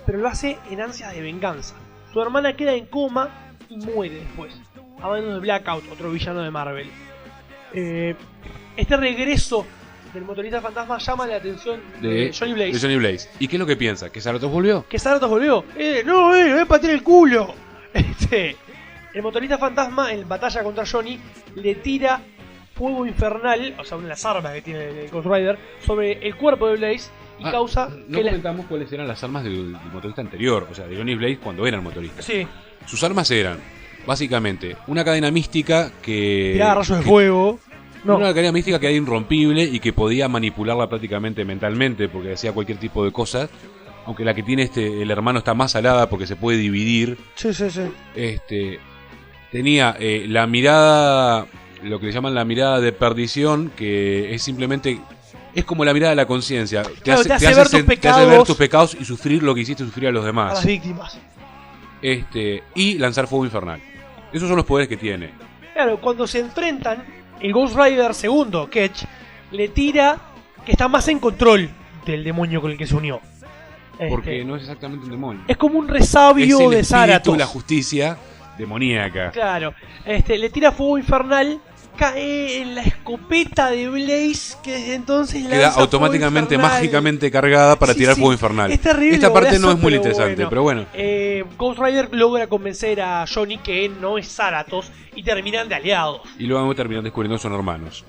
D: pero lo hace en ansias de venganza. Su hermana queda en coma y muere después, a manos de Blackout, otro villano de Marvel. Este regreso del motorista fantasma llama la atención de Johnny Blaze.
C: De Johnny Blaze. ¿Y qué es lo que piensa? ¿Que Zaratos volvió?
D: Que Zaratos volvió. No, me voy a patear el culo. El motorista fantasma en batalla contra Johnny le tira fuego infernal, o sea, una de las armas que tiene el Ghost Rider, sobre el cuerpo de Blaze y causa
C: no
D: que
C: comentamos cuáles eran las armas del motorista anterior, o sea, de Johnny Blaze cuando era el motorista.
D: Sí.
C: Sus armas eran, básicamente, una cadena mística que...
D: tiraba rayos de fuego. No.
C: Una cadena mística que era irrompible y que podía manipularla prácticamente mentalmente porque hacía cualquier tipo de cosas. Aunque la que tiene el hermano está más salada porque se puede dividir.
D: Sí.
C: Tenía la mirada, lo que le llaman la mirada de perdición, que es simplemente... Es como la mirada de la conciencia. Te hace ver tus pecados y sufrir lo que hiciste sufrir a los demás.
D: A las víctimas.
C: Y lanzar fuego infernal. Esos son los poderes que tiene.
D: Claro, cuando se enfrentan, el Ghost Rider segundo, Ketch, le tira que está más en control del demonio con el que se unió.
C: Porque no es exactamente un demonio.
D: Es como un resabio de Zaratos.
C: Es la justicia demoníaca.
D: Claro. Le tira fuego infernal, cae en la escopeta de Blaze, que desde entonces
C: queda
D: lanza
C: automáticamente,
D: fuego infernal.
C: mágicamente cargada para tirar fuego infernal.
D: Es terrible.
C: Esta parte no
D: brazo,
C: es muy interesante, pero bueno.
D: Ghost Rider logra convencer a Johnny que no es Zaratos y terminan de aliados.
C: Y luego terminan descubriendo que son hermanos.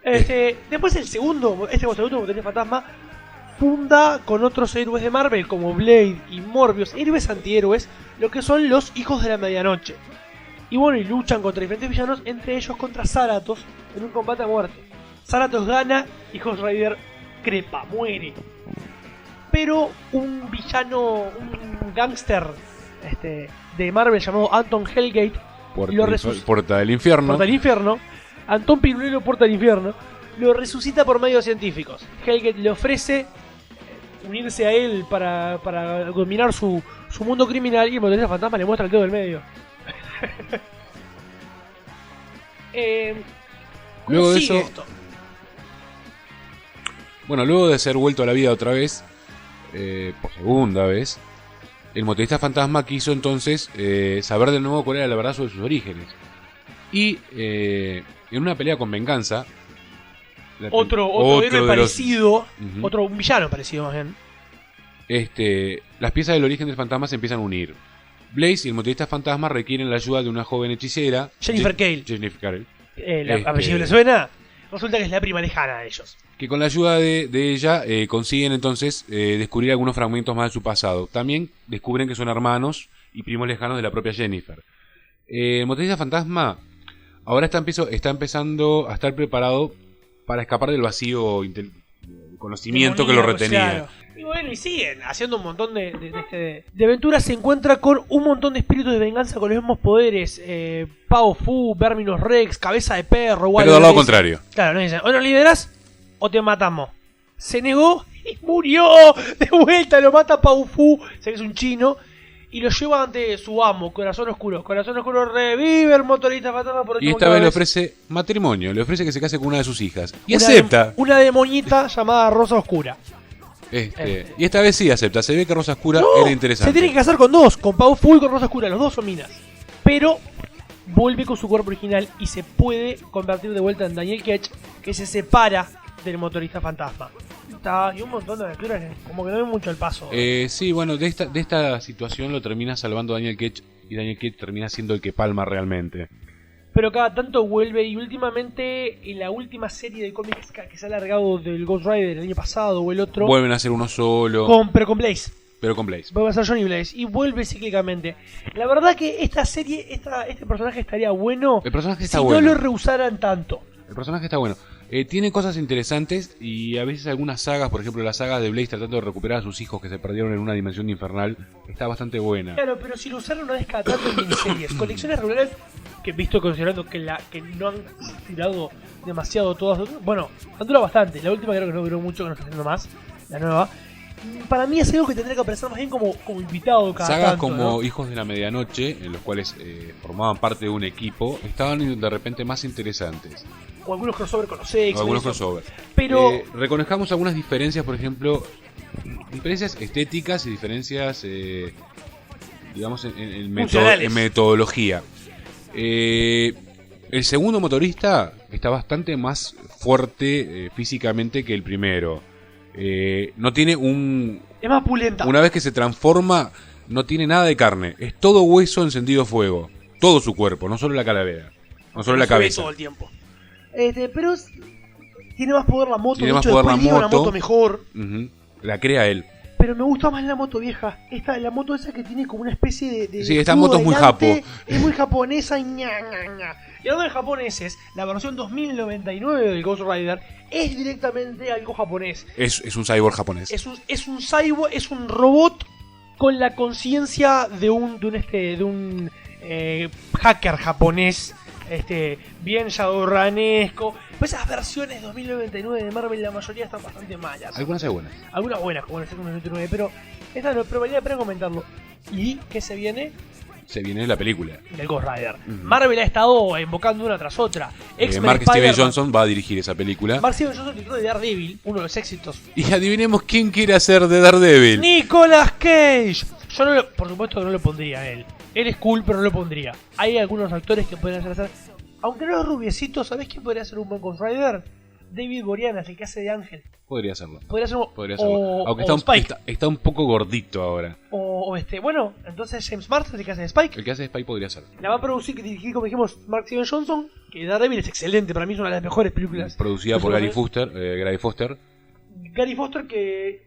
D: Después el segundo motorista fantasma funda con otros héroes de Marvel como Blade y Morbius, héroes antihéroes, lo que son los Hijos de la Medianoche. Y bueno, y luchan contra diferentes villanos, entre ellos contra Zaratos, en un combate a muerte. Zaratos gana y Ghost Rider crepa, muere. Pero un villano, un gángster de Marvel llamado Anton Hellgate,
C: Puerta del Infierno.
D: Anton Pirulero Puerta del Infierno, lo resucita por medios científicos. Hellgate le ofrece unirse a él para dominar su mundo criminal y el motorista fantasma le muestra el dedo del medio.
C: Luego de
D: sigue
C: eso,
D: esto?
C: Bueno, luego de ser vuelto a la vida otra vez, por segunda vez, el motorista fantasma quiso entonces saber de nuevo cuál era la verdad sobre sus orígenes. Y en una pelea con venganza,
D: otro héroe parecido, un villano parecido más bien.
C: Las piezas del origen del fantasma se empiezan a unir. Blaze y el motorista fantasma requieren la ayuda de una joven hechicera,
D: Jennifer Cale. ¿El apellido le suena? Resulta que es la prima lejana de ellos.
C: Que con la ayuda de ella consiguen entonces descubrir algunos fragmentos más de su pasado. También descubren que son hermanos y primos lejanos de la propia Jennifer. El motorista fantasma ahora está empezando a estar preparado para escapar del vacío conocimiento que lo retenía.
D: Claro. Y bueno, y siguen haciendo un montón de aventuras. Se encuentra con un montón de espíritus de venganza con los mismos poderes. Pao Fu, Verminus Rex, Cabeza de Perro.
C: Pero del lado contrario.
D: Claro, no dicen, o nos liderás o te matamos. Se negó y murió. De vuelta lo mata Pao Fu, sé que es un chino. Y lo lleva ante su amo, Corazón Oscuro. Corazón Oscuro revive el motorista fantasma por
C: y esta vez le ofrece matrimonio, le ofrece que se case con una de sus hijas. Y acepta.
D: Una demonita llamada Rosa Oscura.
C: Y esta vez sí acepta. Se ve que Rosa Oscura era interesante.
D: Se tiene que casar con dos, con Pao Fu y con Rosa Oscura. Los dos son minas. Pero vuelve con su cuerpo original y se puede convertir de vuelta en Daniel Ketch, que se separa del motorista fantasma. Y un montón de aventuras, como que no hay mucho el paso.
C: Sí, bueno, de esta situación lo termina salvando Daniel Ketch, y Daniel Ketch termina siendo el que palma realmente.
D: Pero cada tanto vuelve, y últimamente en la última serie de cómics que se ha alargado del Ghost Rider el año pasado o el otro,
C: Vuelven a ser uno solo.
D: pero con Blaze.
C: Pero con Blaze.
D: Vuelve a ser Johnny Blaze y vuelve cíclicamente. La verdad que esta serie, este personaje estaría bueno
C: El personaje está
D: si
C: bueno.
D: no lo rehusaran tanto.
C: El personaje está bueno. Tiene cosas interesantes y a veces algunas sagas, por ejemplo la saga de Blaze tratando de recuperar a sus hijos que se perdieron en una dimensión infernal, está bastante buena.
D: Claro, pero si lo usaron una vez cada tanto en miniseries, colecciones regulares, que visto considerando que no han tirado demasiado todas, bueno, han durado bastante. La última creo que no duró mucho, que no está haciendo más, la nueva. Para mí es algo que tendría que aparecer más bien como invitado cada
C: Sagas
D: tanto,
C: como
D: ¿no?
C: Hijos de la Medianoche, en los cuales formaban parte de un equipo, estaban de repente más interesantes.
D: O algunos crossover con los X.
C: O algunos crossover.
D: Pero
C: reconozcamos algunas diferencias, por ejemplo, diferencias estéticas y diferencias, digamos, en metodología. El segundo motorista está bastante más fuerte físicamente que el primero. No tiene
D: es más pulenta.
C: Una vez que se transforma, no tiene nada de carne. Es todo hueso encendido fuego. Todo su cuerpo, no solo la calavera. No solo la cabeza.
D: Todo el tiempo. Pero tiene más poder la moto.
C: Tiene
D: de
C: más
D: hecho,
C: poder
D: después
C: la
D: liga una moto mejor.
C: Uh-huh. La crea él.
D: Pero me gusta más la moto vieja. La moto esa que tiene como una especie de
C: sí, esta moto es muy japo.
D: Es muy japonesa y ña. Y hablando de japoneses, la versión 2099 del Ghost Rider es directamente algo japonés.
C: Es un cyborg japonés.
D: Es un cyborg, es un robot con la conciencia de un hacker japonés. Bien shadowrunesco. Pues esas versiones 2099 de Marvel, la mayoría están bastante malas.
C: Algunas hay buenas.
D: Algunas buenas, como la 2099, pero esta no, pero valía la pena comentarlo. ¿Y qué se viene?
C: Se viene la película
D: del Ghost Rider. Marvel ha estado invocando una tras otra.
C: Mark Steven Johnson va a dirigir esa película.
D: Mark Steven Johnson tituló de Daredevil, uno de los éxitos.
C: Y adivinemos quién quiere hacer de Daredevil.
D: ¡Nicolas Cage! Yo por supuesto que no lo pondría a él. Él es cool, pero no lo pondría. Hay algunos actores que pueden hacer. Aunque no es rubiecito, ¿sabés quién podría ser un buen Ghost Rider? David Boreanaz, el que hace de Ángel.
C: Podría serlo.
D: Podría serlo.
C: Aunque está un poco gordito ahora.
D: Bueno, entonces James Marsden, el que hace de Spike.
C: El que hace de Spike podría ser.
D: La va a producir y dirigir, como dijimos, Mark Steven Johnson. Que Daredevil es excelente, para mí es una de las mejores películas.
C: Producida por Gary Foster.
D: Gary Foster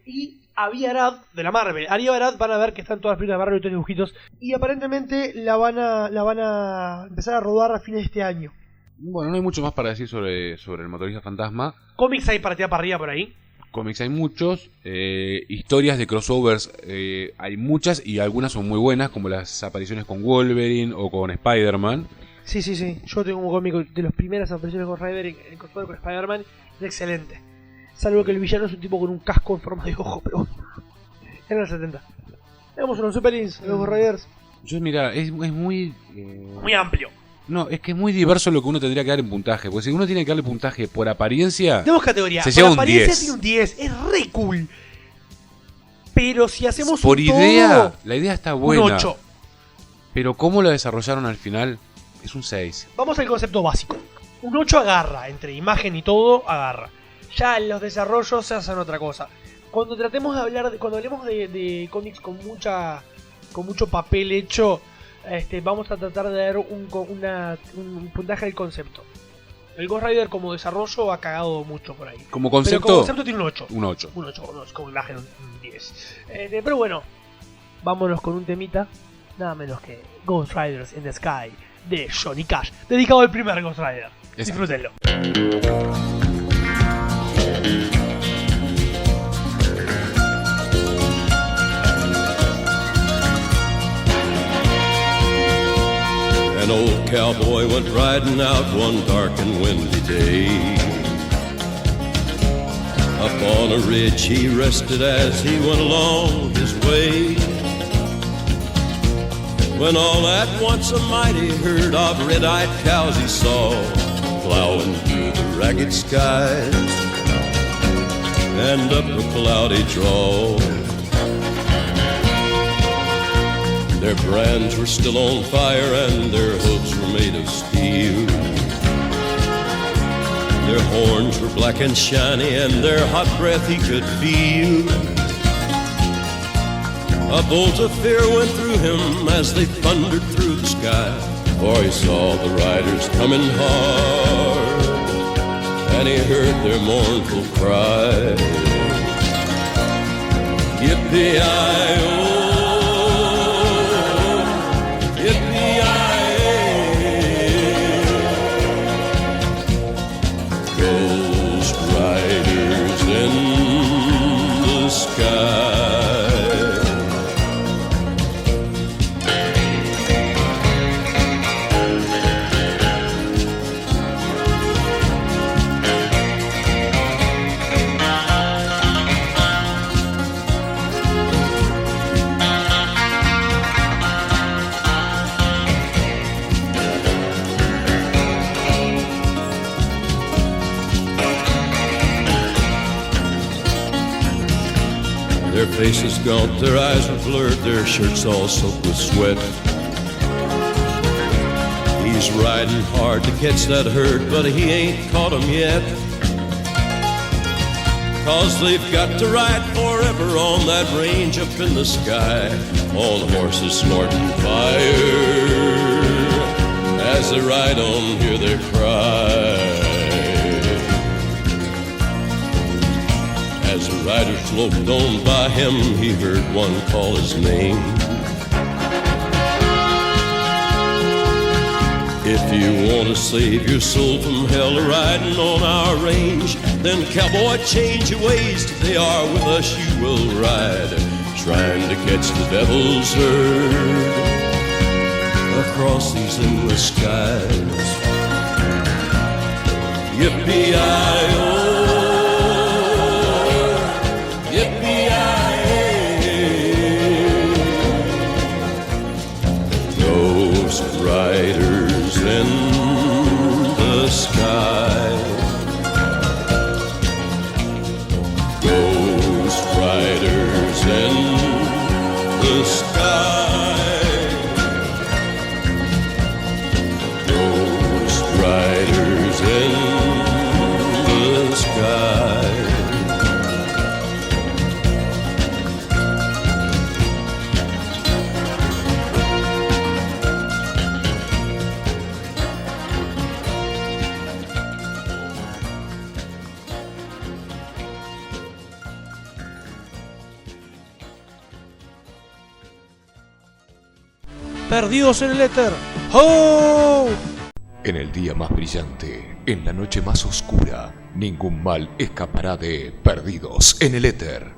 D: y Avi Arad de la Marvel. Avi Arad van a ver que están todas las películas de Marvel y todos los dibujitos. Y aparentemente la van a empezar a rodar a fines de este año.
C: Bueno, no hay mucho más para decir sobre el motorista fantasma.
D: Cómics hay para tirar para arriba por ahí.
C: Cómics hay muchos. Historias de crossovers hay muchas y algunas son muy buenas, como las apariciones con Wolverine o con Spider-Man.
D: Sí. Yo tengo un cómic de las primeras apariciones con Rider en crossover con Spider-Man. Es excelente. Salvo que el villano es un tipo con un casco en forma de ojo, pero en los 70. Tenemos unos Superins, los Riders.
C: Mira, es muy...
D: muy amplio.
C: No, es que es muy diverso lo que uno tendría que dar en puntaje. Porque si uno tiene que darle puntaje por apariencia...
D: Tenemos categoría.
C: Se lleva un 10.
D: Por apariencia tiene un 10. Es re cool. Pero si hacemos
C: por idea,
D: todo,
C: la idea está buena.
D: Un 8.
C: Pero cómo la desarrollaron al final, es un 6.
D: Vamos al concepto básico. Un 8 agarra. Entre imagen y todo, agarra. Ya los desarrollos se hacen otra cosa. Cuando tratemos de hablar, cuando hablemos de cómics con mucho papel hecho, vamos a tratar de dar un puntaje al concepto. El Ghost Rider como desarrollo ha cagado mucho por ahí.
C: Como concepto,
D: pero como concepto tiene un 8.
C: Un 8.
D: Como imagen un 10. Pero bueno, vámonos con un temita, nada menos que Ghost Riders in the Sky de Johnny Cash, dedicado al primer Ghost Rider. Disfrútenlo.
I: An old cowboy went riding out one dark and windy day. Up on a ridge he rested as he went along his way, when all at once a mighty herd of red-eyed cows he saw plowing through the ragged skies and up a cloudy draw. Their brands were still on fire and their hooves were made of steel. Their horns were black and shiny, and their hot breath he could feel. A bolt of fear went through him as they thundered through the sky, for he saw the riders coming hard, and he heard their mournful cry. Yippee-i-oh, yippee-i-oh, Ghost riders in the sky. Their faces gaunt, their eyes were blurred, their shirts all soaked with sweat. He's riding hard to catch that herd, but he ain't caught 'em yet. 'Cause they've got to ride forever on that range up in the sky. All the horses snorting fire. As they ride on, hear their cry. As the rider sloped on by him, he heard one call his name. If you want to save your soul from hell riding on our range, then cowboy, change your ways. They are with us, you will ride, trying to catch the devil's herd across these endless skies. Yippee-i-oh, riders in the sky. Ghost riders in the sky. Ghost riders in the sky.
D: Perdidos en el éter. ¡Oh!
G: En el día más brillante, en la noche más oscura, ningún mal escapará de Perdidos en el éter.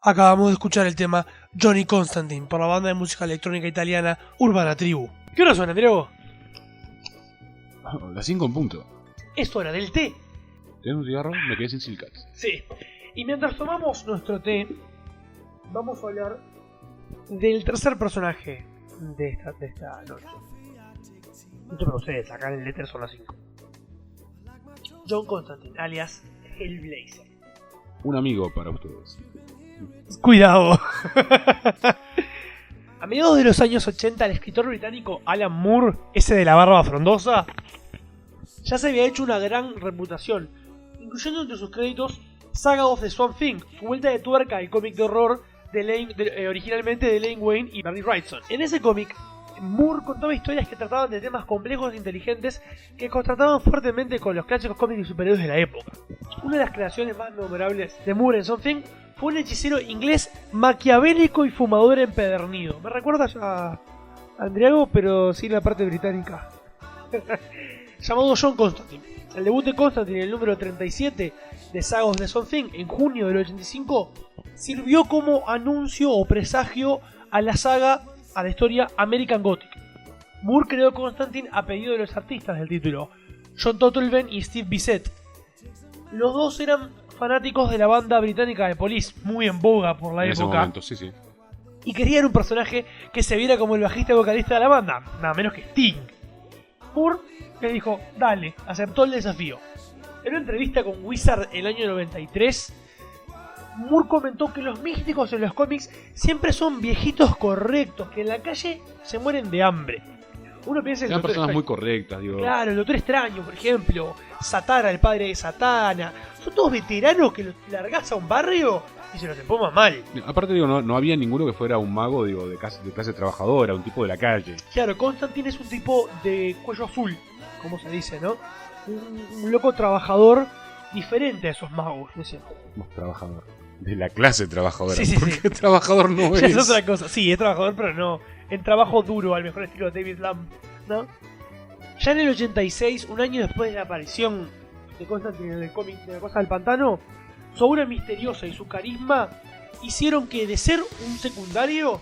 D: Acabamos de escuchar el tema Johnny Constantine por la banda de música electrónica italiana Urbana Tribu. ¿Qué hora suena, Diego?
C: Las 5 en punto.
D: Es hora del té.
C: ¿Tienes un cigarro? Me quedé sin silcats.
D: Sí. Y mientras tomamos nuestro té, vamos a hablar del tercer personaje de esta noche. Esto para ustedes, acá en el Éter son las 5. John Constantine, alias Hellblazer.
C: Un amigo para ustedes.
D: Cuidado. A mediados de los años 80, el escritor británico Alan Moore, ese de la barba frondosa, ya se había hecho una gran reputación, incluyendo entre sus créditos Saga of the Swamp Thing, su vuelta de tuerca al cómic de horror originalmente de Lane Wayne y Bernie Wrightson. En ese cómic, Moore contaba historias que trataban de temas complejos e inteligentes que contrastaban fuertemente con los clásicos cómics de superhéroes de la época. Una de las creaciones más memorables de Moore en Swamp Thing fue un hechicero inglés maquiavélico y fumador empedernido. Me recuerda a Andriago, pero sin la parte británica. Llamado John Constantine. El debut de Constantine en el número 37 de Saga of the Swamp Thing en junio del 85 sirvió como anuncio o presagio a la historia American Gothic. Moore creó Constantine a pedido de los artistas del título, John Totleben y Steve Bissett. Los dos eran fanáticos de la banda británica de Police, muy en boga por la
C: en
D: época.
C: Ese momento, sí.
D: Y querían un personaje que se viera como el bajista y vocalista de la banda, nada menos que Sting. Moore le dijo, dale, aceptó el desafío. En una entrevista con Wizard el año 93, Moore comentó que los místicos en los cómics siempre son viejitos correctos, que en la calle se mueren de hambre. Uno piensa en
C: Eran personas muy correctas, digo.
D: Claro, el Doctor Extraño, por ejemplo, Satara, el padre de Satana. Son todos veteranos que los largás a un barrio y se los empoma mal.
C: Aparte, digo, no había ninguno que fuera un mago, digo, de clase trabajadora, un tipo de la calle.
D: Claro, Constantine es un tipo de cuello azul, como se dice, ¿no? Un loco trabajador diferente a esos magos, ¿no es cierto?
C: Trabajador. De la clase trabajadora.
D: Sí.
C: Porque trabajador no
D: ya
C: es.
D: Es otra cosa. Sí, es trabajador, pero no. En trabajo duro, al mejor estilo de David Lamb, ¿no? Ya en el 86, un año después de la aparición de Constantine en el cómic de La Cosa del Pantano, su aura misteriosa y su carisma hicieron que de ser un secundario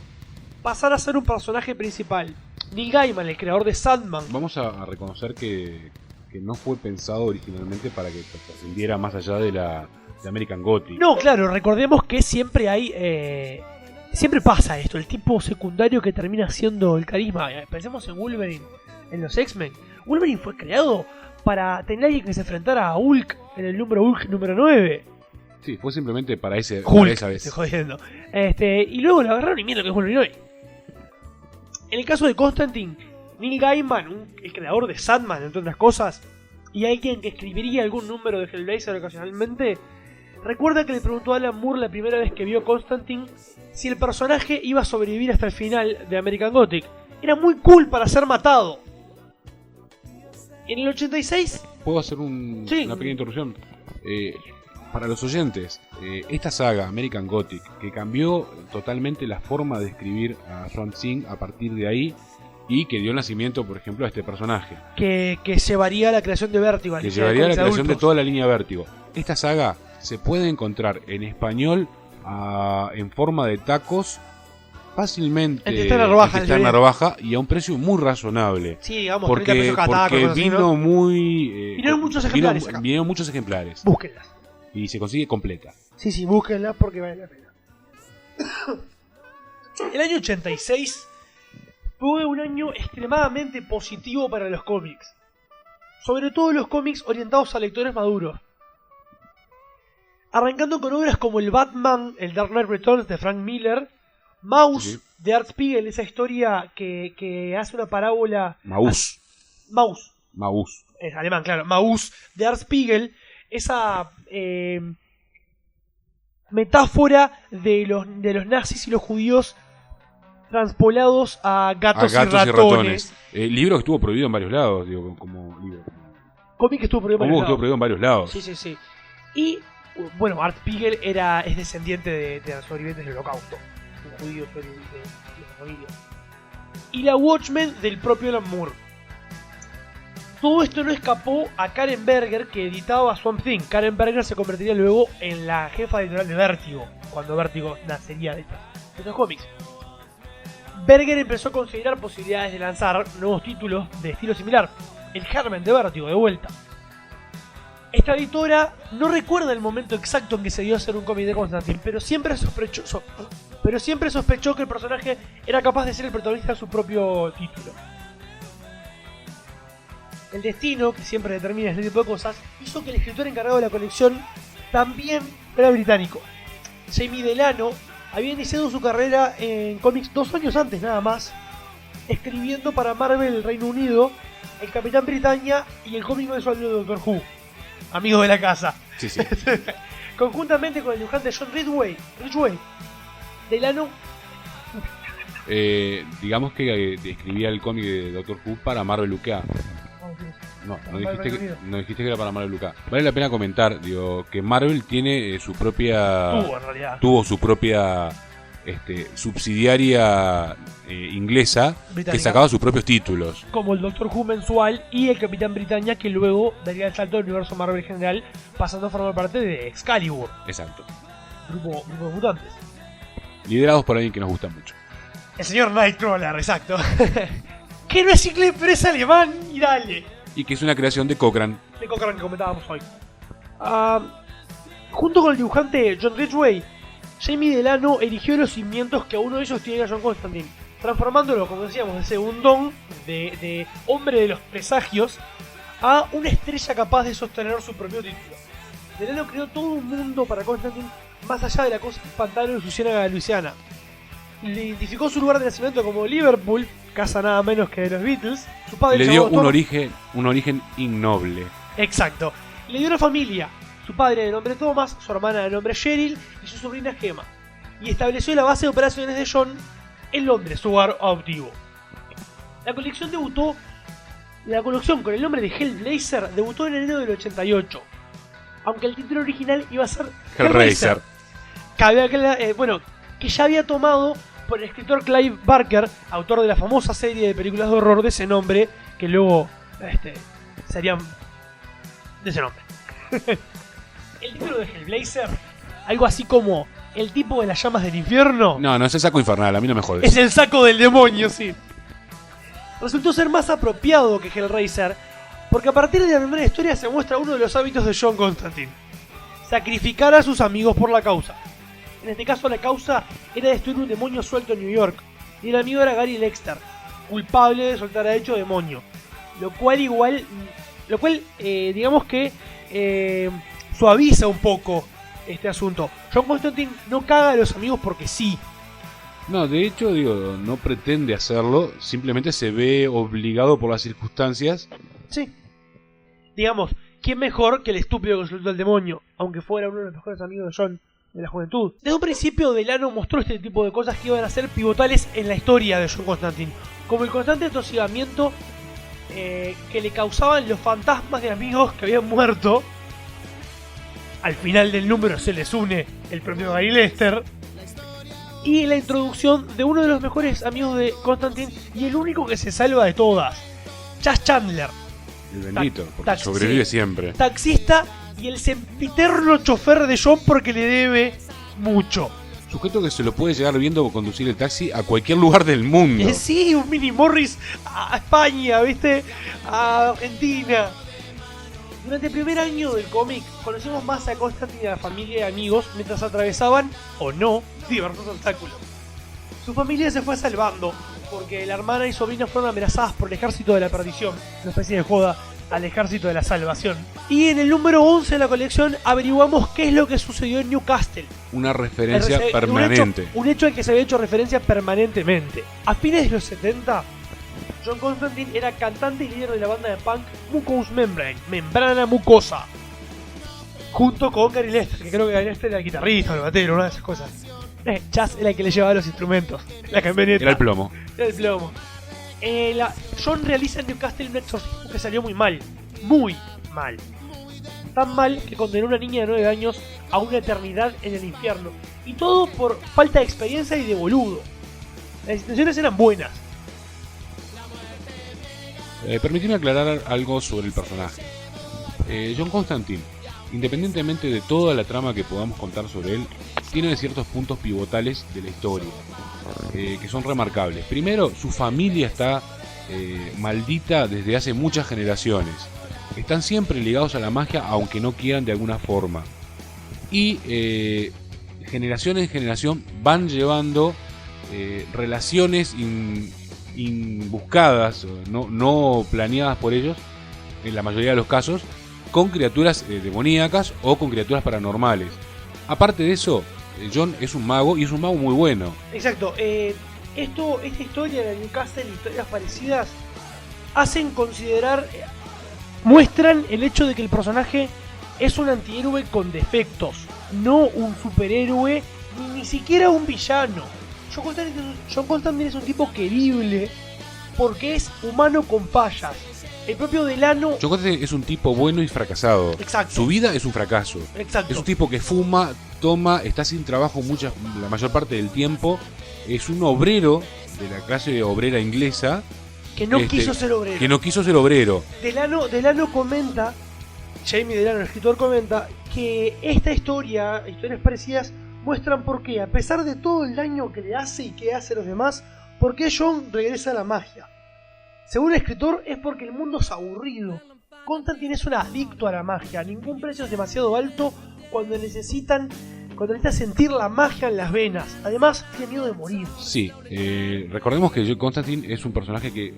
D: pasara a ser un personaje principal. Neil Gaiman, el creador de Sandman.
C: Vamos a reconocer que no fue pensado originalmente para que trascendiera más allá de American Gothic.
D: No, claro, recordemos que siempre hay... siempre pasa esto, el tipo secundario que termina siendo el carisma. Pensemos en Wolverine, en los X-Men. Wolverine fue creado para tener a alguien que se enfrentara a Hulk en el Hulk número 9.
C: Sí, fue simplemente para esa vez.
D: Estoy jodiendo. Y luego lo agarraron y miren lo que es Wolverine hoy. En el caso de Constantine, Neil Gaiman, el creador de Sandman, entre otras cosas, y alguien que escribiría algún número de Hellblazer ocasionalmente, recuerda que le preguntó a Alan Moore la primera vez que vio Constantine si el personaje iba a sobrevivir hasta el final de American Gothic. Era muy cool para ser matado. En el 86...
C: ¿Puedo hacer una pequeña interrupción? Para los oyentes, esta saga American Gothic, que cambió totalmente la forma de escribir a Swamp Thing a partir de ahí, y que dio nacimiento, por ejemplo, a este personaje.
D: Que llevaría a la creación de Vértigo.
C: Que llevaría a la creación de toda la línea Vértigo. Esta saga se puede encontrar en español en forma de tacos fácilmente en Narvaja y a un precio muy razonable.
D: Sí, digamos,
C: porque
D: 30 pesos cada taco.
C: Porque vino muy...
D: vinieron muchos ejemplares acá.
C: Vinieron muchos ejemplares.
D: Búsquenlas.
C: Y se consigue completa.
D: Sí, búsquenlas porque vale la pena. El año 86 fue un año extremadamente positivo para los cómics. Sobre todo los cómics orientados a lectores maduros. Arrancando con obras como el Batman, el Dark Knight Returns de Frank Miller, Maus de Art Spiegelman, esa historia que hace una parábola...
C: Maus.
D: Es alemán, claro. Maus de Art Spiegelman, esa metáfora de los nazis y los judíos transpolados a gatos y ratones.
C: Libro que estuvo prohibido en varios lados, digo, como libro.
D: Cómic que estuvo prohibido
C: en varios lados.
D: Sí. Y, bueno, Art Spiegelman es descendiente de los sobrevivientes del Holocausto. Un judío sobreviviente de la familia. Y la Watchmen del propio Alan Moore. Todo esto no escapó a Karen Berger, que editaba Swamp Thing. Karen Berger se convertiría luego en la jefa editorial de Vértigo. cuando Vértigo nacería de estos cómics. Berger empezó a considerar posibilidades de lanzar nuevos títulos de estilo similar. El Herman de Vértigo, de vuelta. Esta editora no recuerda el momento exacto en que se dio a hacer un cómic de Constantine, pero siempre sospechó que el personaje era capaz de ser el protagonista de su propio título. El destino, que siempre determina este tipo de cosas, hizo que el escritor encargado de la colección también era británico. Jamie Delano había iniciado su carrera en cómics 2 años antes nada más, escribiendo para Marvel Reino Unido, el Capitán Britannia y el cómic mensual de Doctor Who, amigo de la casa.
C: Sí.
D: Conjuntamente con el dibujante John Ridgway, Delano
C: digamos que escribía el cómic de Doctor Who para Marvel UK. No dijiste que era para Marvel UK. Vale la pena comentar, digo, que Marvel tiene su propia... Tuvo su propia subsidiaria inglesa
D: británica,
C: que sacaba sus propios títulos.
D: Como el Doctor Who mensual y el Capitán Britannia, que luego daría el salto al universo Marvel general, pasando a formar parte de Excalibur.
C: Exacto.
D: Grupo de mutantes.
C: Liderados por alguien que nos gusta mucho.
D: El señor Nightcrawler, exacto. Que no es inglés, pero es alemán, y dale.
C: Y que es una creación de Cochran.
D: De Cochran que comentábamos hoy. Junto con el dibujante John Ridgway, Jamie Delano erigió los cimientos que uno de ellos tiene a John Constantine, transformándolo, como decíamos, de segundón, de hombre de los presagios, a una estrella capaz de sostener su propio título. Delano creó todo un mundo para Constantine más allá de la costa pantano de Luisiana, Luisiana. Le identificó su lugar de nacimiento como Liverpool, casa nada menos que de los Beatles. Su padre
C: le dio un origen innoble.
D: Exacto. Le dio una familia. Su padre de nombre Thomas, su hermana de nombre Cheryl y su sobrina Gemma. Y estableció la base de operaciones de John en Londres, su hogar adoptivo. La colección con el nombre de Hellblazer debutó en enero del 88. Aunque el título original iba a ser
C: Hellraiser.
D: Que ya había tomado por el escritor Clive Barker, autor de la famosa serie de películas de horror de ese nombre, que luego serían de ese nombre. El título de Hellblazer, algo así como el tipo de las llamas del infierno.
C: No es el saco infernal, a mí no me jodes.
D: Es el saco del demonio, sí. Resultó ser más apropiado que Hellraiser, porque a partir de la primera historia se muestra uno de los hábitos de John Constantine: sacrificar a sus amigos por la causa. En este caso la causa era destruir un demonio suelto en New York, y el amigo era Gary Lexter, culpable de soltar a dicho demonio. Lo cual digamos que suaviza un poco este asunto. John Constantine no caga a los amigos porque sí.
C: No, de hecho, no pretende hacerlo, simplemente se ve obligado por las circunstancias.
D: Sí. Digamos, ¿quién mejor que el estúpido que soltó al demonio? Aunque fuera uno de los mejores amigos de John de la juventud. Desde un principio, Delano mostró este tipo de cosas que iban a ser pivotales en la historia de John Constantine, como el constante atosigamiento que le causaban los fantasmas de amigos que habían muerto. Al final del número se les une el propio Gary Lester. Y la introducción de uno de los mejores amigos de Constantine y el único que se salva de todas, Chas Chandler.
C: El bendito, porque sobrevive siempre.
D: Taxista y el sempiterno chofer de John porque le debe mucho.
C: Sujeto que se lo puede llegar viendo conducir el taxi a cualquier lugar del mundo.
D: Sí, un Mini Morris a España, ¿viste? A Argentina. Durante el primer año del cómic conocemos más a Constantine y a la familia y amigos mientras atravesaban, o no, diversos obstáculos. Su familia se fue salvando porque la hermana y sobrina fueron amenazadas por el ejército de la perdición, una especie de joda al ejército de la salvación. Y en el número 11 de la colección averiguamos qué es lo que sucedió en Newcastle.
C: Una referencia permanente.
D: Un hecho al que se había hecho referencia permanentemente. A fines de los 70, John Constantine era cantante y líder de la banda de punk Mucous Membrane, Membrana Mucosa, junto con Gary Lester, que creo que Gary Lester era el guitarrista o el batero, una de esas cosas. Chas era el que le llevaba los instrumentos, la camioneta.
C: Era el plomo.
D: John realiza en Newcastle un exorcismo que salió muy mal. Muy mal. Tan mal que condenó a una niña de 9 años a una eternidad en el infierno. Y todo por falta de experiencia y de boludo. Las intenciones eran buenas.
C: Permíteme aclarar algo sobre el personaje. John Constantine, independientemente de toda la trama que podamos contar sobre él, tiene ciertos puntos pivotales de la historia que son remarcables. Primero, su familia está maldita desde hace muchas generaciones. Están siempre ligados a la magia, aunque no quieran de alguna forma. Y generación en generación van llevando relaciones buscadas, no planeadas por ellos, en la mayoría de los casos, con criaturas demoníacas o con criaturas paranormales. Aparte de eso, John es un mago y es un mago muy bueno.
D: Exacto. Esta historia de Newcastle, historias parecidas, hacen considerar, muestran el hecho de que el personaje es un antihéroe con defectos, no un superhéroe, ni siquiera un villano. John Constantine es un tipo querible porque es humano con fallas. El propio Delano...
C: John Constantine es un tipo bueno y fracasado.
D: Exacto.
C: Su vida es un fracaso.
D: Exacto.
C: Es un tipo que fuma, toma, está sin trabajo la mayor parte del tiempo. Es un obrero de la clase obrera inglesa.
D: Que no quiso ser obrero.
C: Que no quiso ser obrero.
D: Delano comenta, Jamie Delano, el escritor, comenta que esta historias parecidas, muestran por qué, a pesar de todo el daño que le hace y que hace a los demás, por qué John regresa a la magia. Según el escritor, es porque el mundo es aburrido. Constantine es un adicto a la magia. Ningún precio es demasiado alto cuando necesita sentir la magia en las venas. Además, tiene miedo de morir.
C: Sí, recordemos que John Constantine es un personaje que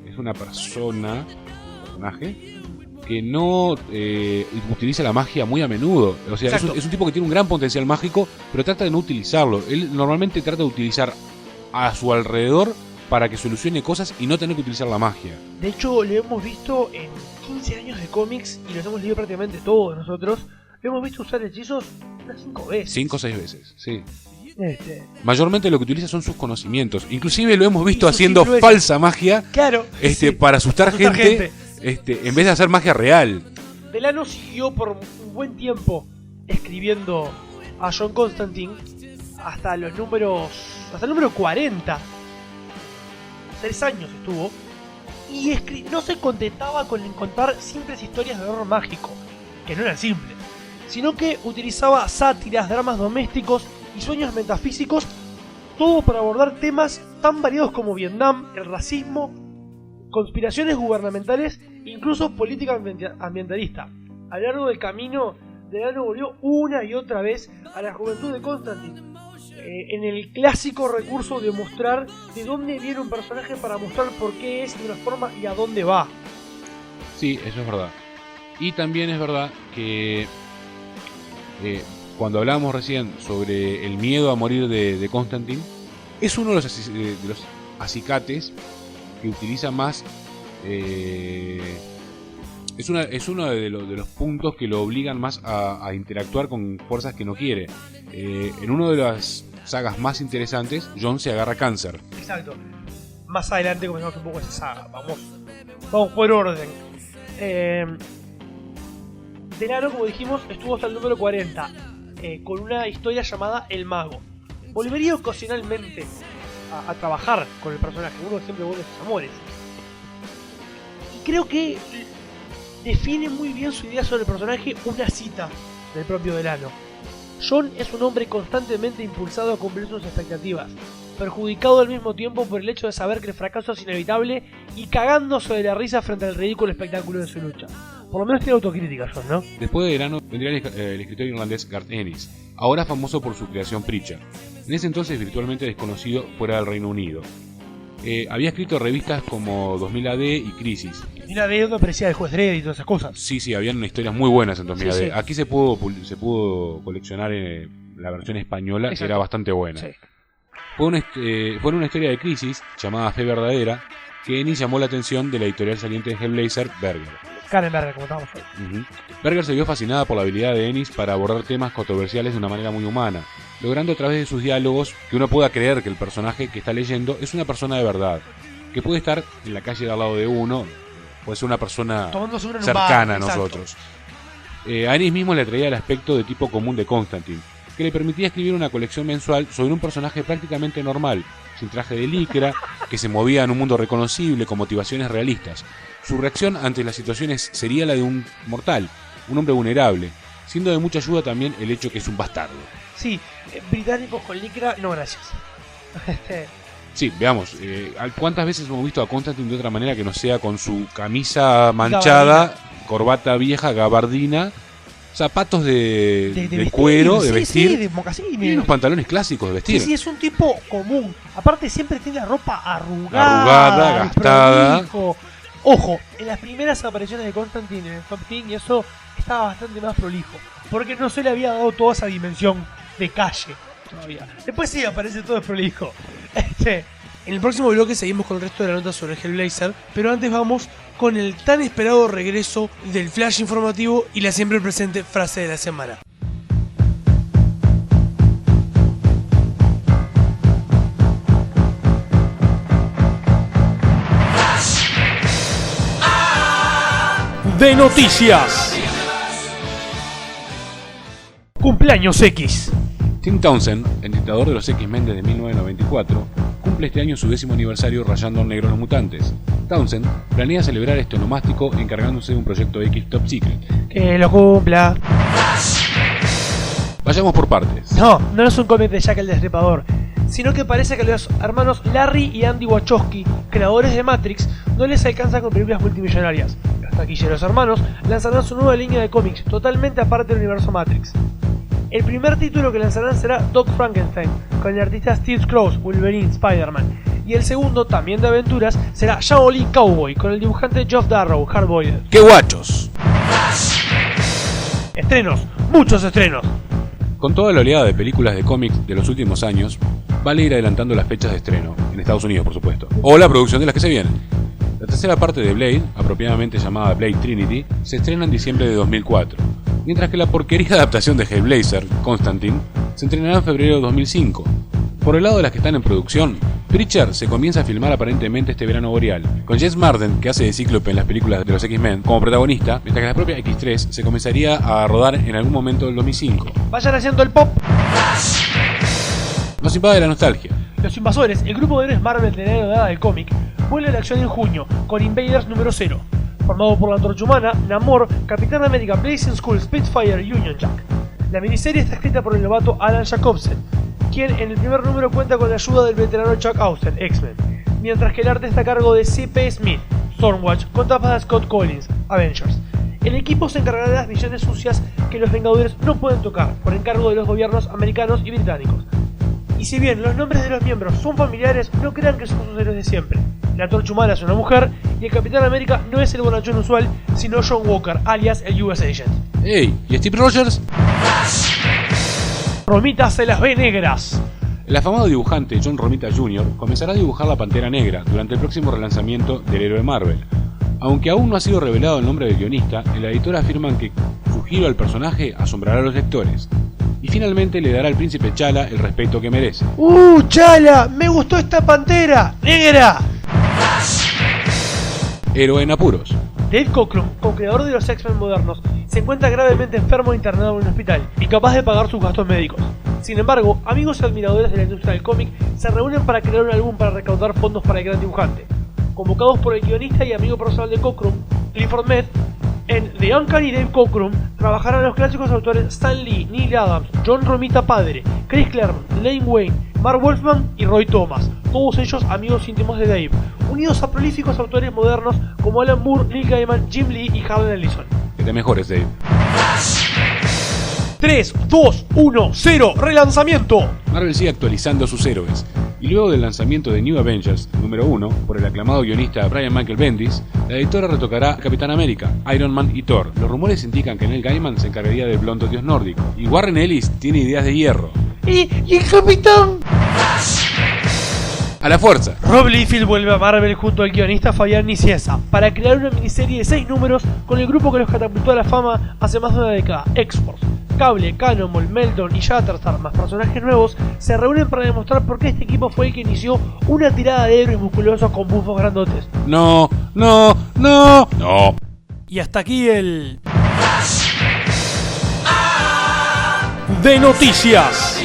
C: que no utiliza la magia muy a menudo. O sea, es un tipo que tiene un gran potencial mágico, pero trata de no utilizarlo. Él normalmente trata de utilizar a su alrededor para que solucione cosas y no tener que utilizar la magia.
D: De hecho, lo hemos visto en 15 años de cómics y los hemos leído prácticamente todos nosotros. Lo hemos visto usar hechizos unas 5 veces.
C: 5 o 6 veces, sí. Mayormente lo que utiliza son sus conocimientos. Inclusive lo hemos visto haciendo falsa magia,
D: claro,
C: para asustar gente. En vez de hacer magia real.
D: Delano siguió por un buen tiempo escribiendo a John Constantine hasta el número 40. 3 años estuvo. Y no se contentaba con contar simples historias de horror mágico, que no eran simples, sino que utilizaba sátiras, dramas domésticos y sueños metafísicos, todo para abordar temas tan variados como Vietnam, el racismo, conspiraciones gubernamentales, incluso política ambientalista. A lo largo del camino, Delano volvió una y otra vez a la juventud de Constantine, en el clásico recurso de mostrar de dónde viene un personaje para mostrar por qué es de una forma y a dónde va.
C: Sí, eso es verdad. Y también es verdad que cuando hablábamos recién sobre el miedo a morir de Constantine, es uno de los acicates que utiliza más. Es uno de los puntos que lo obligan más a interactuar con fuerzas que no quiere. En una de las sagas más interesantes, John se agarra cáncer.
D: Exacto. Más adelante comenzamos un poco esa saga. Vamos por orden. Delano, como dijimos, estuvo hasta el número 40, con una historia llamada El Mago. Volvería ocasionalmente a trabajar con el personaje, uno que siempre vuelve a sus amores. Y creo que define muy bien su idea sobre el personaje una cita del propio Delano. John es un hombre constantemente impulsado a cumplir sus expectativas, perjudicado al mismo tiempo por el hecho de saber que el fracaso es inevitable y cagándose de la risa frente al ridículo espectáculo de su lucha. Por lo menos tiene autocrítica, John, ¿no?
C: Después de Delano vendría el escritor irlandés Garth Ennis, ahora famoso por su creación Preacher, en ese entonces virtualmente desconocido fuera del Reino Unido. Había escrito revistas como 2000 AD y Crisis.
D: Y la de donde aparecía el juez Dredd y todas esas cosas.
C: Sí, habían historias muy buenas en 2000 AD.
D: Sí.
C: Aquí se pudo coleccionar la versión española. Exacto. Que era bastante buena. Sí. Fue una historia de Crisis llamada Fe Verdadera que Ennis llamó la atención de la editorial saliente de Hellblazer, Berger.
D: Karen Berger, como estamos hoy.
C: Berger se vio fascinada por la habilidad de Ennis para abordar temas controversiales de una manera muy humana, logrando a través de sus diálogos que uno pueda creer que el personaje que está leyendo es una persona de verdad, que puede estar en la calle de al lado de uno, puede ser una persona cercana a nosotros. A Ennis mismo le atraía el aspecto de tipo común de Constantine, que le permitía escribir una colección mensual sobre un personaje prácticamente normal, sin traje de licra, que se movía en un mundo reconocible con motivaciones realistas. Su reacción ante las situaciones sería la de un mortal, un hombre vulnerable, siendo de mucha ayuda también el hecho que es un bastardo.
D: Sí, británicos con licra, no gracias.
C: Sí, veamos, ¿cuántas veces hemos visto a Constantine de otra manera que no sea con su camisa manchada, corbata vieja, gabardina, zapatos de cuero, de vestir,
D: sí, de mocasines,
C: y unos pantalones clásicos de vestir?
D: Sí, es un tipo común. Aparte siempre tiene la ropa arrugada,
C: gastada.
D: Prolijo. Ojo, en las primeras apariciones de Constantine en el Swamp Thing eso estaba bastante más prolijo, porque no se le había dado toda esa dimensión de calle todavía. Después sí aparece todo prolijo.
J: En el próximo bloque seguimos con el resto de la nota sobre Hellblazer, pero antes vamos con el tan esperado regreso del flash informativo y la siempre presente frase de la semana.
D: De noticias. Cumpleaños X.
C: Tim Townsend, el dictador de los X-Men desde 1994, cumple este año su 10º aniversario rayando en negro a los mutantes. Townsend planea celebrar este onomástico encargándose de un proyecto X top secret.
D: Que lo cumpla.
C: Vayamos por partes.
D: No es un cómic de Jack el Destripador, sino que parece que a los hermanos Larry y Andy Wachowski, creadores de Matrix, no les alcanza con películas multimillonarias. Los taquilleros hermanos lanzarán su nueva línea de cómics, totalmente aparte del universo Matrix. El primer título que lanzarán será Doc Frankenstein, con el artista Steve Kloves, Wolverine, Spider-Man. Y el segundo, también de aventuras, será Shaolin Cowboy, con el dibujante Geoff Darrow, Hardboiled.
C: ¡Qué guachos!
D: Estrenos, muchos estrenos.
C: Con toda la oleada de películas de cómics de los últimos años, vale ir adelantando las fechas de estreno, en Estados Unidos por supuesto, o la producción de las que se vienen. La tercera parte de Blade, apropiadamente llamada Blade Trinity, se estrena en diciembre de 2004, mientras que la porquería adaptación de Hellblazer, Constantine, se estrenará en febrero de 2005. Por el lado de las que están en producción, Preacher se comienza a filmar aparentemente este verano boreal, con Jess Marden, que hace de Cíclope en las películas de los X-Men, como protagonista, mientras que la propia X3 se comenzaría a rodar en algún momento del 2005.
D: Vayan haciendo el pop.
C: Nos invade la nostalgia.
D: Los Invasores, el grupo de héroes Marvel de la era dorada del cómic, vuelve a la acción en junio, con Invaders número 0, formado por la Antorcha Humana, Namor, Capitán América, Blazing Skull, Spitfire y Union Jack. La miniserie está escrita por el novato Alan Jacobsen, quien en el primer número cuenta con la ayuda del veterano Chuck Austen, X-Men, mientras que el arte está a cargo de C.P. Smith, Stormwatch, con tapas de Scott Collins, Avengers. El equipo se encargará de las misiones sucias que los Vengadores no pueden tocar, por encargo de los gobiernos americanos y británicos. Y si bien los nombres de los miembros son familiares, no crean que son sus héroes de siempre. La Antorcha Humana es una mujer y el Capitán América no es el bonachón usual, sino John Walker, alias el US Agent.
C: ¡Ey! ¿Y Steve Rogers?
D: Romita se las ve negras.
C: El afamado dibujante John Romita Jr. comenzará a dibujar la Pantera Negra durante el próximo relanzamiento del héroe Marvel. Aunque aún no ha sido revelado el nombre del guionista, en la editora afirman que su giro al personaje asombrará a los lectores. Y finalmente le dará al príncipe Chala el respeto que merece.
D: ¡Chala! ¡Me gustó esta Pantera negra!
C: Héroe en apuros.
D: Dave Cockrum, co-creador de los X-Men modernos, se encuentra gravemente enfermo e internado en un hospital, incapaz de pagar sus gastos médicos. Sin embargo, amigos y admiradores de la industria del cómic se reúnen para crear un álbum para recaudar fondos para el gran dibujante. Convocados por el guionista y amigo personal de Cockrum, Clifford Mead, en The Uncanny Dave Cockrum trabajarán los clásicos autores Stan Lee, Neil Adams, John Romita padre, Chris Claremont, Lane Wayne, Mark Wolfman y Roy Thomas, todos ellos amigos íntimos de Dave, unidos a prolíficos autores modernos como Alan Moore, Neil Gaiman, Jim Lee y Harlan Ellison.
C: Que te mejores, Dave.
D: 3, 2, 1, 0, relanzamiento.
C: Marvel sigue actualizando a sus héroes, y luego del lanzamiento de New Avengers número 1 por el aclamado guionista Brian Michael Bendis, la editora retocará Capitán América, Iron Man y Thor. Los rumores indican que Neil Gaiman se encargaría del blondo dios nórdico, y Warren Ellis tiene ideas de hierro.
D: ¿Y el Capitán?
C: ¡A la fuerza!
D: Rob Liefeld vuelve a Marvel junto al guionista Fabián Nicieza para crear una miniserie de 6 números con el grupo que los catapultó a la fama hace más de una década, X-Force. Cable, Cannonball, Meldon y Shatterstar, más personajes nuevos, se reúnen para demostrar por qué este equipo fue el que inició una tirada de héroes musculosos con bufos grandotes.
C: No.
J: Y hasta aquí el... de noticias.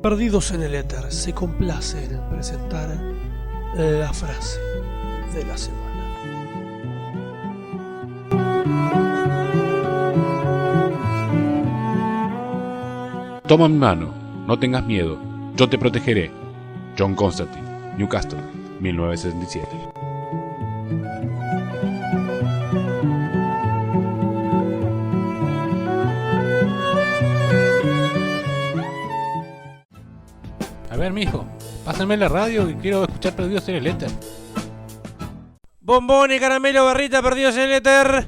J: Perdidos en el Éter se complacen en presentar la frase de la semana.
C: Toma mi mano, no tengas miedo, yo te protegeré. John Constantine, Newcastle, 1967.
K: A ver, mijo, pásenme la radio y quiero escuchar Perdidos en el Éter.
L: Bombón y caramelo, barrita, Perdidos en el Éter.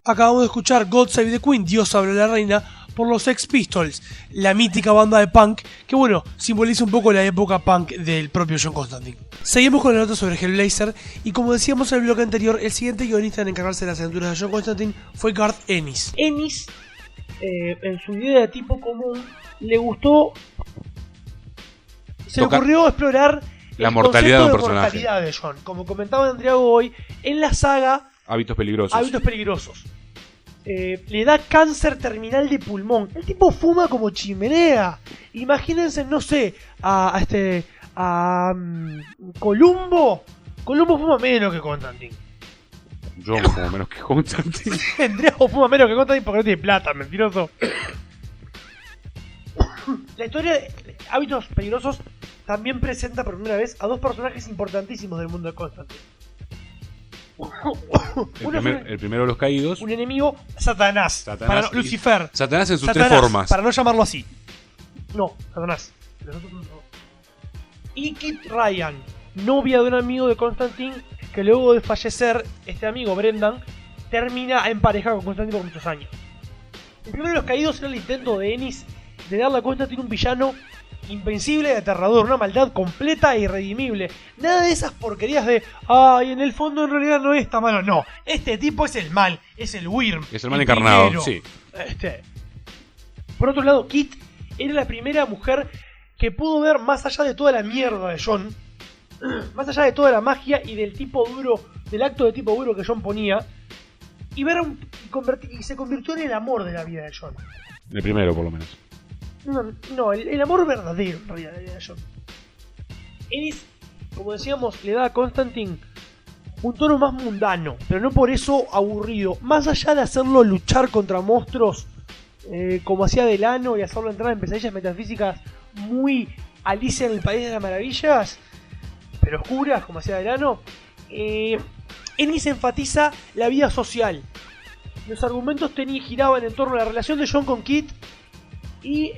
J: Acabamos de escuchar God Save the Queen, Dios salve la reina, por los Sex Pistols, la mítica banda de punk que, bueno, simboliza un poco la época punk del propio John Constantine. Seguimos con la nota sobre Hellblazer y, como decíamos en el bloque anterior, el siguiente guionista en encargarse de las aventuras de John Constantine fue Garth Ennis. Ennis, en su idea de tipo común, le gustó, se le ocurrió explorar
C: la mortalidad de un personaje.
J: Mortalidad de John, como comentaba Andriago hoy, en la saga
C: Hábitos peligrosos.
J: Le da cáncer terminal de pulmón. El tipo fuma como chimenea. Imagínense, no sé, Columbo. Columbo fuma menos que Constantine.
C: Yo fumo menos que Constantine.
J: Andriago fuma menos que Constantine porque no tiene plata, mentiroso. La historia de Hábitos Peligrosos también presenta por primera vez a dos personajes importantísimos del mundo de Constantine.
C: El primero de los caídos.
J: Un enemigo, Satanás. Lucifer.
C: Satanás en sus tres formas.
J: Para no llamarlo así.
D: No, Satanás. Los otros no. Y Kit Ryan, novia de un amigo de Constantine, que luego de fallecer, este amigo Brendan termina en pareja con Constantine por muchos años. El primero de los caídos era el intento de Ennis de darle a Constantine un villano invencible y aterrador, una maldad completa e irredimible. Nada de esas porquerías de ay, en el fondo en realidad no es tan malo. No, este tipo es el mal, es el Wyrm.
C: Es el mal encarnado,
D: primero.
C: sí.
D: Por otro lado, Kit era la primera mujer que pudo ver más allá de toda la mierda de Jon, más allá de toda la magia y del tipo duro, del acto de tipo duro que Jon ponía, y ver y se convirtió en el amor de la vida de Jon.
C: El primero, por lo menos.
D: No, el amor verdadero en realidad de la vida de Jon. Ennis, como decíamos, le da a Constantine un tono más mundano, pero no por eso aburrido. Más allá de hacerlo luchar contra monstruos como hacía Delano y hacerlo entrar en pesadillas metafísicas muy Alicia en el País de las Maravillas, pero oscuras como hacía Delano, Ennis enfatiza la vida social. Los argumentos giraban en torno a la relación de Jon con Kit y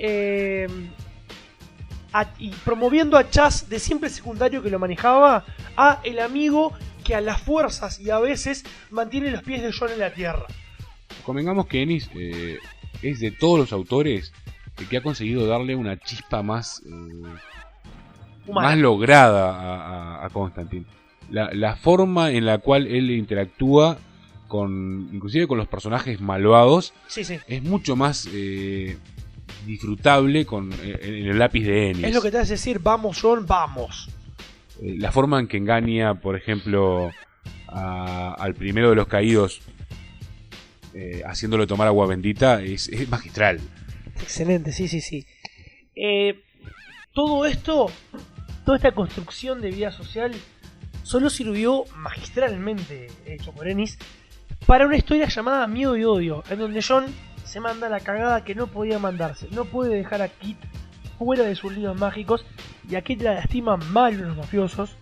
D: promoviendo a Chas de siempre secundario que lo manejaba a el amigo que a las fuerzas y a veces mantiene los pies de Jon en la tierra.
C: Convengamos que Ennis es de todos los autores el que ha conseguido darle una chispa más lograda a Constantine. La forma en la cual él interactúa inclusive con los personajes malvados,
D: sí.
C: Es mucho más disfrutable en el lápiz de Ennis.
D: Es lo que te hace decir, vamos Jon, vamos.
C: La forma en que engaña, por ejemplo, al primero de los caídos, haciéndolo tomar agua bendita, es magistral.
D: Excelente, sí. Todo esto, toda esta construcción de vida social, solo sirvió magistralmente hecho por Ennis para una historia llamada Miedo y Odio, en donde Jon se manda la cagada que no podía mandarse. No puede dejar a Kit fuera de sus líos mágicos y a Kit la lastiman mal los mafiosos.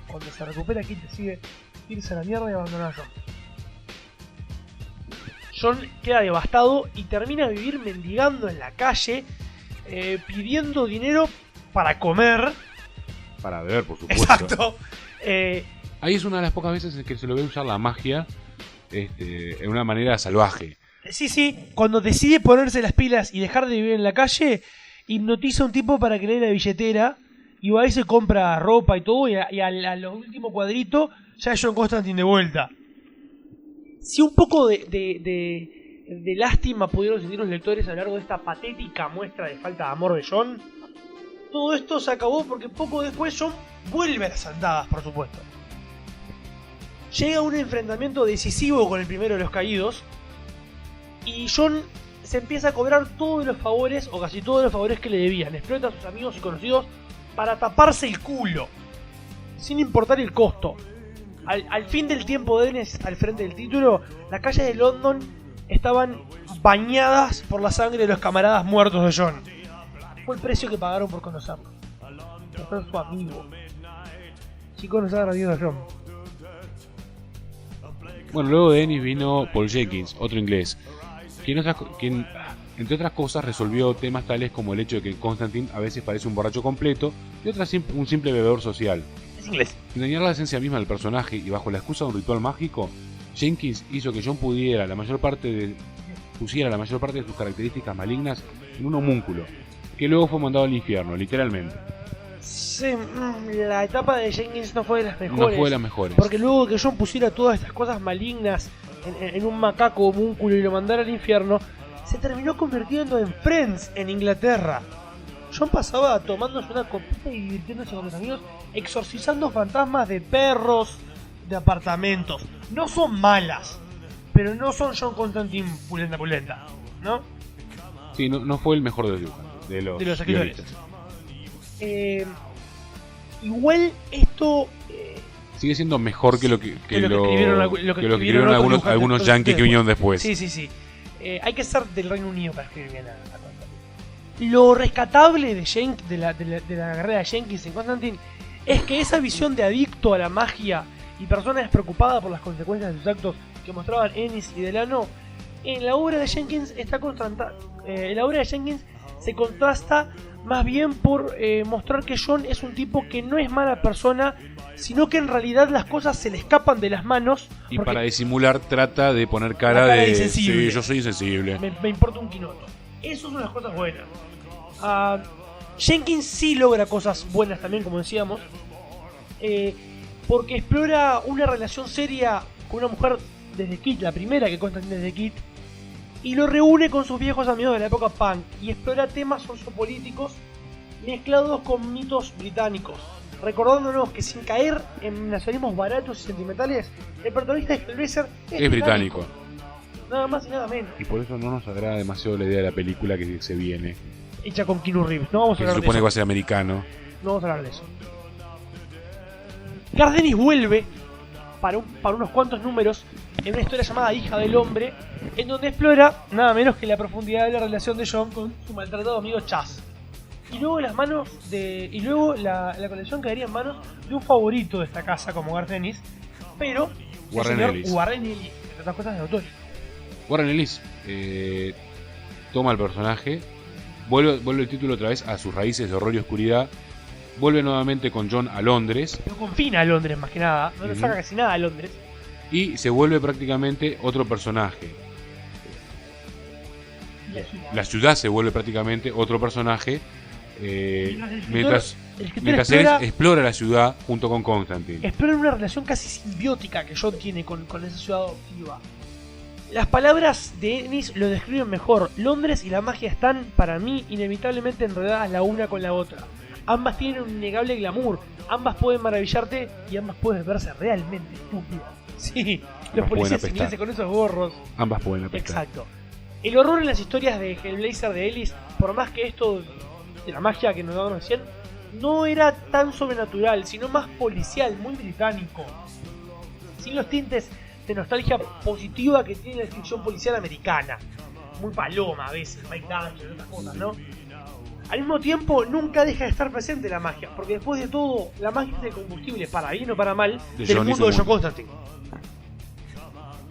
D: Cuando se recupera, Kit decide irse a la mierda y abandonar a Jon. Jon queda devastado y termina a vivir mendigando en la calle, pidiendo dinero para comer.
C: Para beber, por supuesto.
D: Exacto.
C: Ahí es una de las pocas veces en que se lo ve usar la magia en una manera salvaje.
D: Sí, cuando decide ponerse las pilas y dejar de vivir en la calle, hipnotiza a un tipo para que le dé la billetera y va y se compra ropa y todo, y a los últimos cuadritos ya es Jon Constantine de vuelta. Si un poco de lástima pudieron sentir los lectores a lo largo de esta patética muestra de falta de amor de Jon, todo esto se acabó porque poco después Jon vuelve a las andadas, por supuesto. Llega un enfrentamiento decisivo con el primero de los caídos y Jon se empieza a cobrar todos los favores, o casi todos los favores que le debían. Explota a sus amigos y conocidos para taparse el culo, sin importar el costo. Al fin del tiempo de Ennis al frente del título, las calles de London estaban bañadas por la sangre de los camaradas muertos de Jon. Fue el precio que pagaron por conocerlo. Por ser su amigo. Si conocer a amigo de Jon.
C: Bueno, luego de Ennis vino Paul Jenkins, otro inglés, quien entre otras cosas resolvió temas tales como el hecho de que Constantine a veces parece un borracho completo y otras un simple bebedor social.
D: Es inglés.
C: Sin dañar la esencia misma del personaje y bajo la excusa de un ritual mágico, Jenkins hizo que Jon pusiera la mayor parte de sus características malignas en un homúnculo, que luego fue mandado al infierno, literalmente.
D: Sí, la etapa de Jenkins no fue de las mejores.
C: No fue de las mejores.
D: Porque luego que Jon pusiera todas estas cosas malignas en un macaco homúnculo y lo mandara al infierno, se terminó convirtiendo en Friends en Inglaterra. Jon pasaba tomándose una copita y divirtiéndose con los amigos, exorcizando fantasmas de perros, de apartamentos. No son malas, pero no son Jon Constantine pulenta, ¿no?
C: Sí, no fue el mejor de los
D: escritores. Igual esto
C: sigue siendo mejor que lo que
D: escribieron
C: algunos yankees que vinieron después.
D: Sí. Hay que ser del Reino Unido para escribir bien a Constantine. Lo rescatable de la carrera de Jenkins en Constantine es que esa visión de adicto a la magia y persona despreocupada por las consecuencias de sus actos que mostraban Ennis y Delano, en la obra de Jenkins está se contrasta más bien por mostrar que John es un tipo que no es mala persona, sino que en realidad las cosas se le escapan de las manos.
C: Y para disimular trata de poner cara de
D: insensible.
C: Sí, yo soy insensible.
D: Me importa un quinoto. Eso son las cosas buenas. Jenkins sí logra cosas buenas también, como decíamos, porque explora una relación seria con una mujer desde Kit, la primera que Constantine desde Kit, y lo reúne con sus viejos amigos de la época punk y explora temas sociopolíticos mezclados con mitos británicos, recordándonos que sin caer en nacionalismos baratos y sentimentales, el protagonista de Hellblazer es británico. Nada más y nada menos.
C: Y por eso no nos agrada demasiado la idea de la película que se viene.
D: Hecha con Keanu Reeves. No vamos a
C: Que
D: hablar
C: se
D: de
C: supone
D: eso.
C: que va a ser americano.
D: No vamos a hablar de eso. Garth Ennis vuelve para unos cuantos números en una historia llamada Hija del Hombre, en donde explora nada menos que la profundidad de la relación de John con su maltratado amigo Chas. Y luego la colección quedaría en manos de un favorito de esta casa como Garth Ennis, pero
C: Warren Ellis.
D: Warren Ellis, entre otras cosas de autor.
C: Warren Ellis toma el personaje, vuelve el título otra vez a sus raíces de horror y oscuridad, vuelve nuevamente con John a Londres.
D: Lo confina a Londres más que nada, no le saca casi nada a Londres.
C: Y se vuelve prácticamente otro personaje. La ciudad se vuelve prácticamente otro personaje mientras él explora la ciudad junto con Constantine.
D: Explora una relación casi simbiótica que John tiene con esa ciudad adoptiva. Las palabras de Ennis lo describen mejor. Londres y la magia están, para mí, inevitablemente enredadas la una con la otra. Ambas tienen un innegable glamour, ambas pueden maravillarte y ambas pueden verse realmente estúpidas. Sí, los policías ingleses con esos gorros.
C: Ambas pueden apestar.
D: Exacto. El horror en las historias de Hellblazer de Ellis, por más que esto de la magia que nos daban recién, no era tan sobrenatural, sino más policial, muy británico. Sin los tintes de nostalgia positiva que tiene la ficción policial americana. Muy paloma a veces, Mike Dungeon y otras cosas, ¿no? Al mismo tiempo, nunca deja de estar presente la magia, porque después de todo, la magia es el combustible, para bien o para mal, del mundo de John Constantine.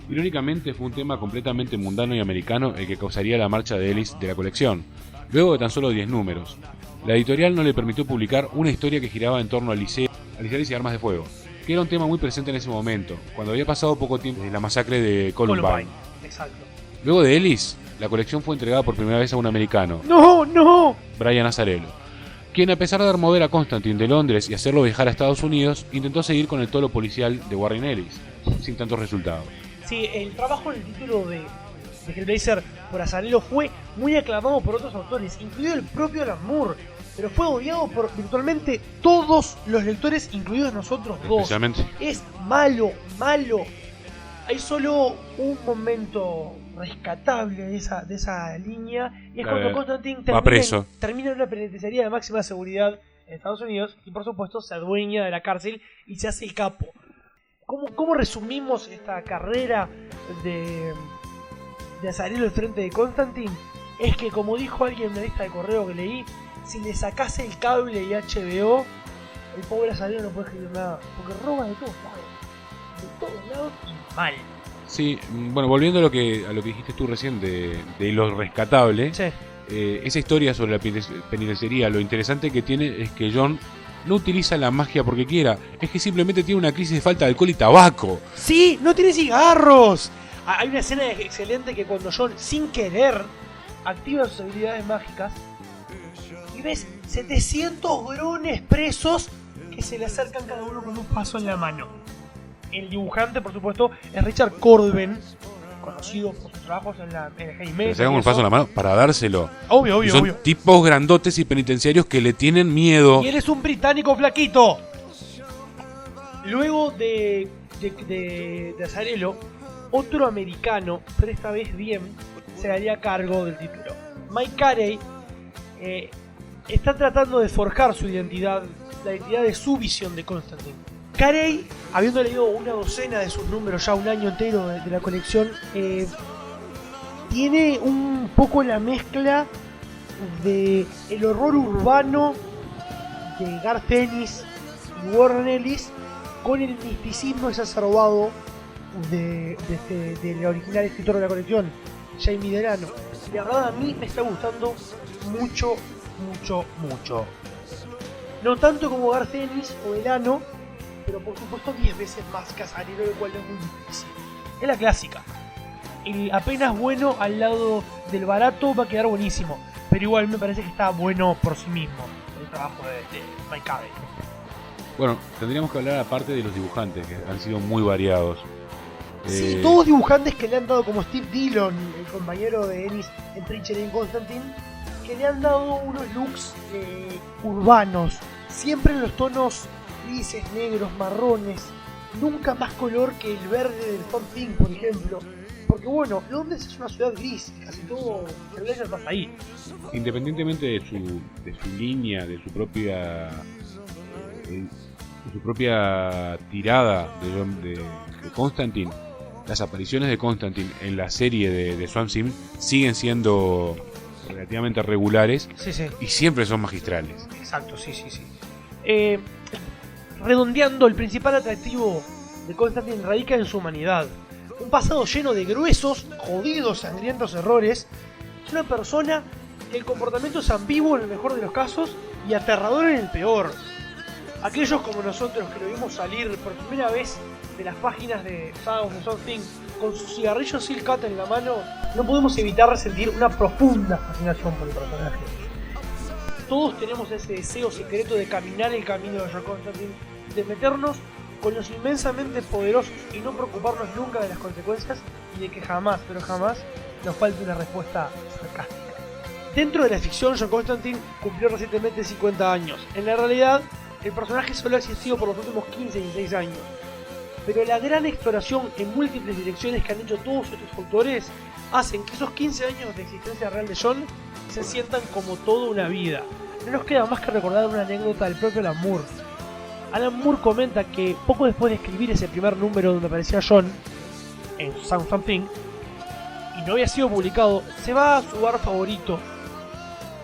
C: Irónicamente, fue un tema completamente mundano y americano el que causaría la marcha de Ellis de la colección, luego de tan solo 10 números. La editorial no le permitió publicar una historia que giraba en torno a liceales y armas de fuego, que era un tema muy presente en ese momento, cuando había pasado poco tiempo desde la masacre de Columbine.
D: Exacto.
C: Luego de Ellis, la colección fue entregada por primera vez a un americano,
D: ¡No!
C: Brian Azzarello, quien, a pesar de remover a Constantine de Londres y hacerlo viajar a Estados Unidos, intentó seguir con el tolo policial de Warren Ellis, sin tantos resultados.
D: Sí, el trabajo en el título de Hellblazer por Azzarello fue muy aclamado por otros autores, incluido el propio Alan Moore, pero fue odiado por virtualmente todos los lectores, incluidos nosotros dos.
C: Especialmente.
D: Es malo. Hay solo un momento rescatable de esa línea, y es cuando Constantine termina en una penitenciaría de máxima seguridad en Estados Unidos y por supuesto se adueña de la cárcel y se hace el capo. ¿Cómo resumimos esta carrera de Azzarello al frente de Constantine? Es que, como dijo alguien en una lista de correo que leí, si le sacase el cable y HBO, el pobre Azzarello no puede escribir nada, porque roba de todos lados y mal.
C: Sí, bueno, volviendo a lo que dijiste tú recién de lo rescatable,
D: sí.
C: Esa historia sobre la penitenciaría, lo interesante que tiene es que John no utiliza la magia porque quiera, es que simplemente tiene una crisis de falta de alcohol y tabaco.
D: ¡Sí! ¡No tiene cigarros! Hay una escena excelente que cuando John, sin querer, activa sus habilidades mágicas y ves 700 grones presos que se le acercan cada uno con un paso en la mano. El dibujante, por supuesto, es Richard Corben, conocido por sus trabajos en la Heavy Metal.
C: Se hagan un paso en la mano para dárselo.
D: Obvio.
C: Son tipos grandotes y penitenciarios que le tienen miedo.
D: Y él es un británico flaquito. Luego de Azzarello, otro americano, pero esta vez bien, se haría cargo del título. Mike Carey está tratando de forjar su identidad, la identidad de su visión de Constantine. Carey, habiendo leído una docena de sus números, ya un año entero de la colección, tiene un poco la mezcla de el horror urbano de Garth Ennis y Warren Ellis con el misticismo exacerbado del original escritor de la colección. Jamie Delano. La verdad a mí me está gustando mucho. No tanto como Garth Ennis o Delano, pero por supuesto 10 veces más Casanero, lo cual es muy difícil. Es la clásica. El apenas bueno al lado del barato va a quedar buenísimo, pero igual me parece que está bueno por sí mismo el trabajo de Mike Carey.
C: Bueno, tendríamos que hablar aparte de los dibujantes, que han sido muy variados.
D: Sí, todos dibujantes que le han dado, como Steve Dillon, el compañero de Ennis en Preacher y en Constantine, que le han dado unos looks urbanos, siempre en los tonos grises, negros, marrones, nunca más color que el verde del Swamp Thing, por ejemplo. Porque bueno, Londres es una ciudad gris, casi todo el Blazer pasa ahí.
C: Independientemente de su línea, de su propia tirada de Constantine, las apariciones de Constantine en la serie de Swamp Thing siguen siendo relativamente regulares,
D: sí.
C: Y siempre son magistrales.
D: Exacto, sí. Redondeando, el principal atractivo de Constantine radica en su humanidad. Un pasado lleno de gruesos, jodidos, sangrientos errores. Es una persona que el comportamiento es ambiguo en el mejor de los casos y aterrador en el peor. Aquellos como nosotros que lo vimos salir por primera vez de las páginas de Saga of the Swamp Thing con su cigarrillo Silk Cut en la mano, no podemos evitar resentir una profunda fascinación por el personaje. Todos tenemos ese deseo secreto de caminar el camino de John Constantine, de meternos con los inmensamente poderosos y no preocuparnos nunca de las consecuencias y de que jamás, pero jamás, nos falte una respuesta sarcástica. Dentro de la ficción, John Constantine cumplió recientemente 50 años. En la realidad, el personaje solo ha existido por los últimos 15 y 16 años. Pero la gran exploración en múltiples direcciones que han hecho todos estos autores hacen que esos 15 años de existencia real de John se sientan como toda una vida. No nos queda más que recordar una anécdota del propio Alan Moore. Alan Moore comenta que poco después de escribir ese primer número donde aparecía John en Swamp Thing y no había sido publicado, se va a su bar favorito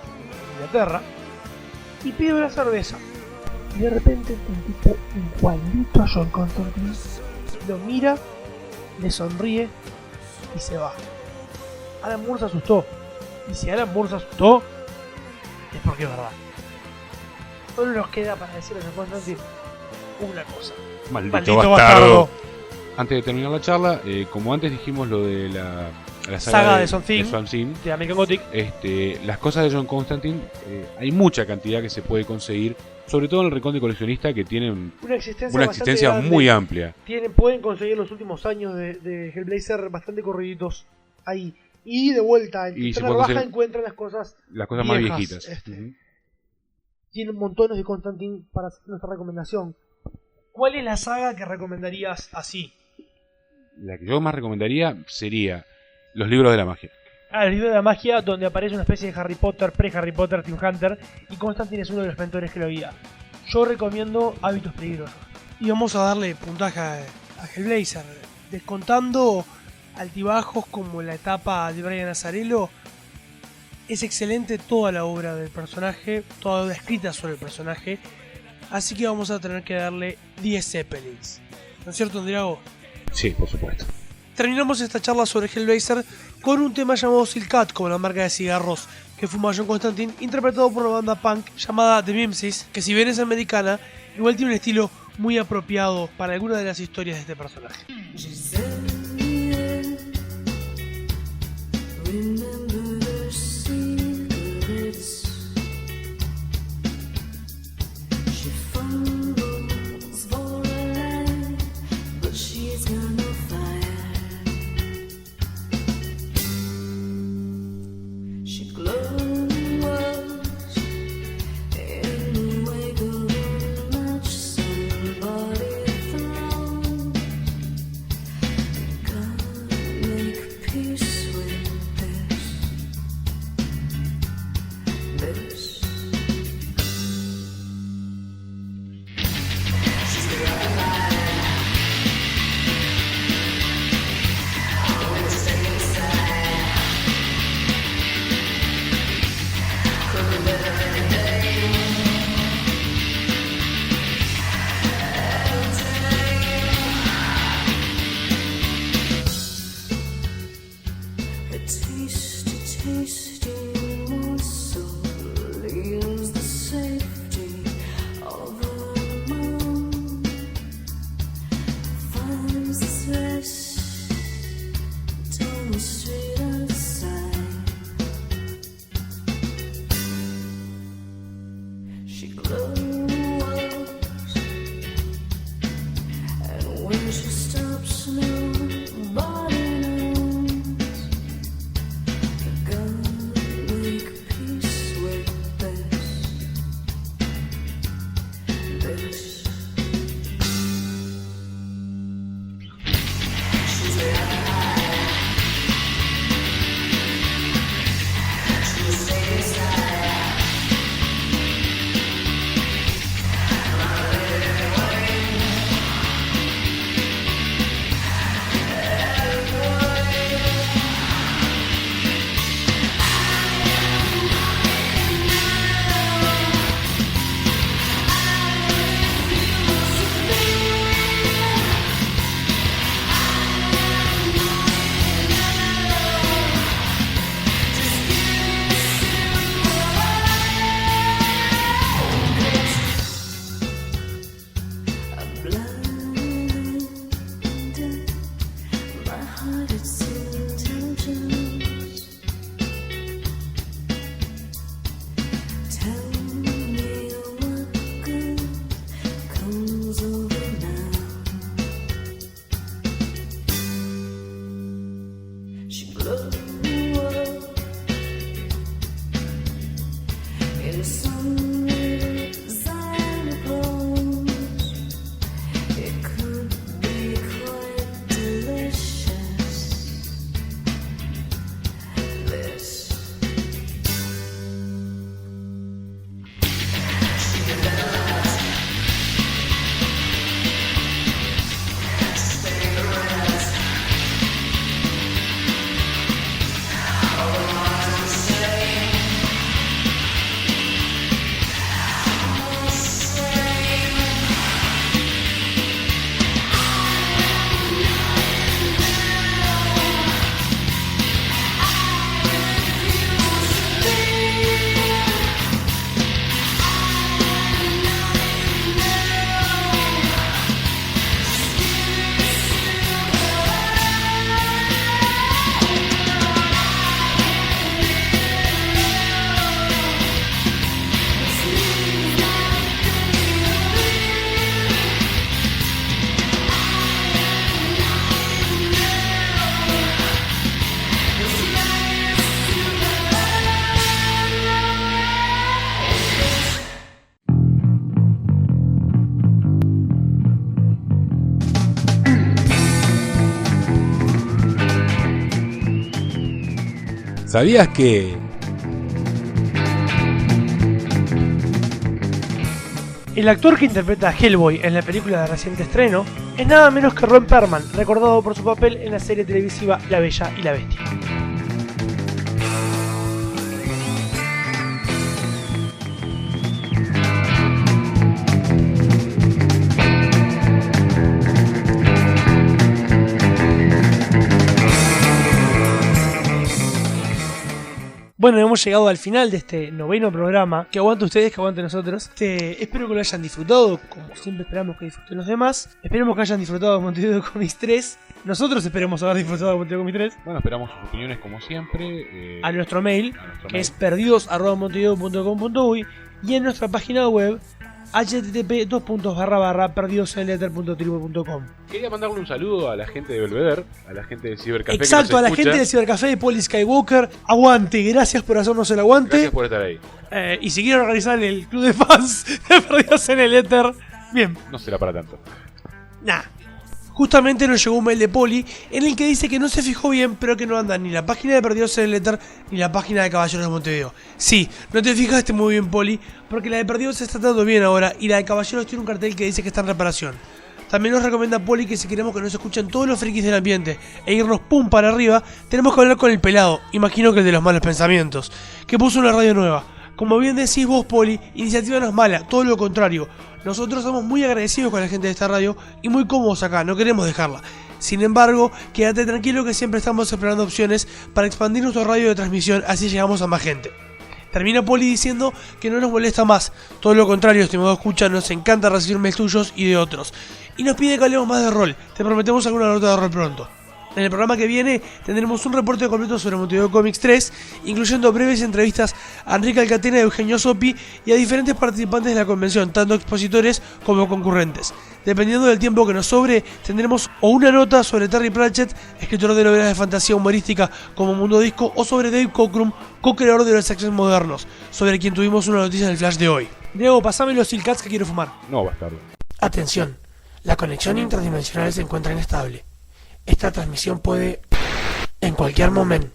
D: en Inglaterra y pide una cerveza. Y de repente un tipo igualito a John Constantine lo mira, le sonríe y se va. Alan Moore se asustó. Y si Alan Moore se asustó, es porque es verdad. Solo nos queda para decirle a John Constantine una cosa.
C: Maldito bastardo. Antes de terminar la charla, como antes dijimos lo de la saga
D: de Swamp Thing, de American Gothic,
C: las cosas de John Constantine, hay mucha cantidad que se puede conseguir, sobre todo en el rincón de coleccionista, que tienen una existencia muy amplia.
D: Pueden conseguir los últimos años de Hellblazer bastante corriditos ahí. Y de vuelta, en la baja encuentran las cosas viejas,
C: más viejitas.
D: Tienen montones de Constantine para hacer nuestra recomendación. ¿Cuál es la saga que recomendarías así?
C: La que yo más recomendaría sería los libros de la magia.
D: El libro de la magia, donde aparece una especie de Harry Potter, pre-Harry Potter, Tim Hunter, y Constantine es uno de los mentores que lo guía. Yo recomiendo Hábitos Peligrosos.
J: Y vamos a darle puntaje a Hellblazer, descontando altibajos como la etapa de Brian Azzarello. Es excelente toda la obra del personaje, toda la obra escrita sobre el personaje, así que vamos a tener que darle 10 Zeppelins. ¿No es cierto, Andriago?
C: Sí, por supuesto.
J: Terminamos esta charla sobre Hellblazer con un tema llamado Silk Cut, como la marca de cigarros que fuma John Constantine, interpretado por una banda punk llamada The Mimesis, que si bien es americana, igual tiene un estilo muy apropiado para algunas de las historias de este personaje.
C: ¿Sabías que...?
D: El actor que interpreta a Hellboy en la película de reciente estreno es nada menos que Ron Perlman, recordado por su papel en la serie televisiva La Bella y la Bestia. Bueno, hemos llegado al final de este 9º programa. Que aguante ustedes, que aguante nosotros. Espero que lo hayan disfrutado, como siempre esperamos que disfruten los demás. Esperemos que hayan disfrutado de Montevideo Comics 3. Nosotros esperemos haber disfrutado de Montevideo Comics 3.
C: Bueno, esperamos sus opiniones como siempre.
D: A nuestro mail, que es perdidos@montevideo.com.uy, y en nuestra página web http://perdidosenletter.tribu.com.
C: Quería mandarle un saludo a la gente de Belvedere, a la gente de Cibercafé.
D: Exacto, a la gente de Cibercafé, de Poli Skywalker. Aguante, gracias por hacernos el aguante.
C: Gracias por estar ahí.
D: Y si quieren organizar el club de fans de Perdidos en el Éter, bien.
C: No será para tanto.
D: Nah. Justamente nos llegó un mail de Poli en el que dice que no se fijó bien, pero que no anda ni la página de Perdidos en el Éter ni la página de Caballeros de Montevideo. Sí, no te fijaste muy bien, Poli, porque la de Perdidos se está tratando bien ahora y la de Caballeros tiene un cartel que dice que está en reparación. También nos recomienda Poli que si queremos que nos escuchen todos los frikis del ambiente e irnos pum para arriba, tenemos que hablar con el pelado, imagino que el de los malos pensamientos, que puso una radio nueva. Como bien decís vos, Poli, iniciativa no es mala, todo lo contrario. Nosotros somos muy agradecidos con la gente de esta radio y muy cómodos acá, no queremos dejarla. Sin embargo, quédate tranquilo que siempre estamos explorando opciones para expandir nuestro radio de transmisión, así llegamos a más gente. Termina Poli diciendo que no nos molesta más, todo lo contrario, estimado escucha, nos encanta recibir mails tuyos y de otros. Y nos pide que hablemos más de rol, te prometemos alguna nota de rol pronto. En el programa que viene tendremos un reporte completo sobre Montevideo Comics 3, incluyendo breves entrevistas a Enrique Alcatena y Eugenio Sopi y a diferentes participantes de la convención, tanto expositores como concurrentes. Dependiendo del tiempo que nos sobre, tendremos o una nota sobre Terry Pratchett, escritor de novelas de fantasía humorística como Mundo Disco, o sobre Dave Cockrum, co-creador de los X-Men modernos, sobre quien tuvimos una noticia en el flash de hoy. Diego, pasame los Silcats que quiero fumar.
C: No, bastardo.
D: Atención, la conexión interdimensional se encuentra inestable. Esta transmisión puede, en cualquier momento,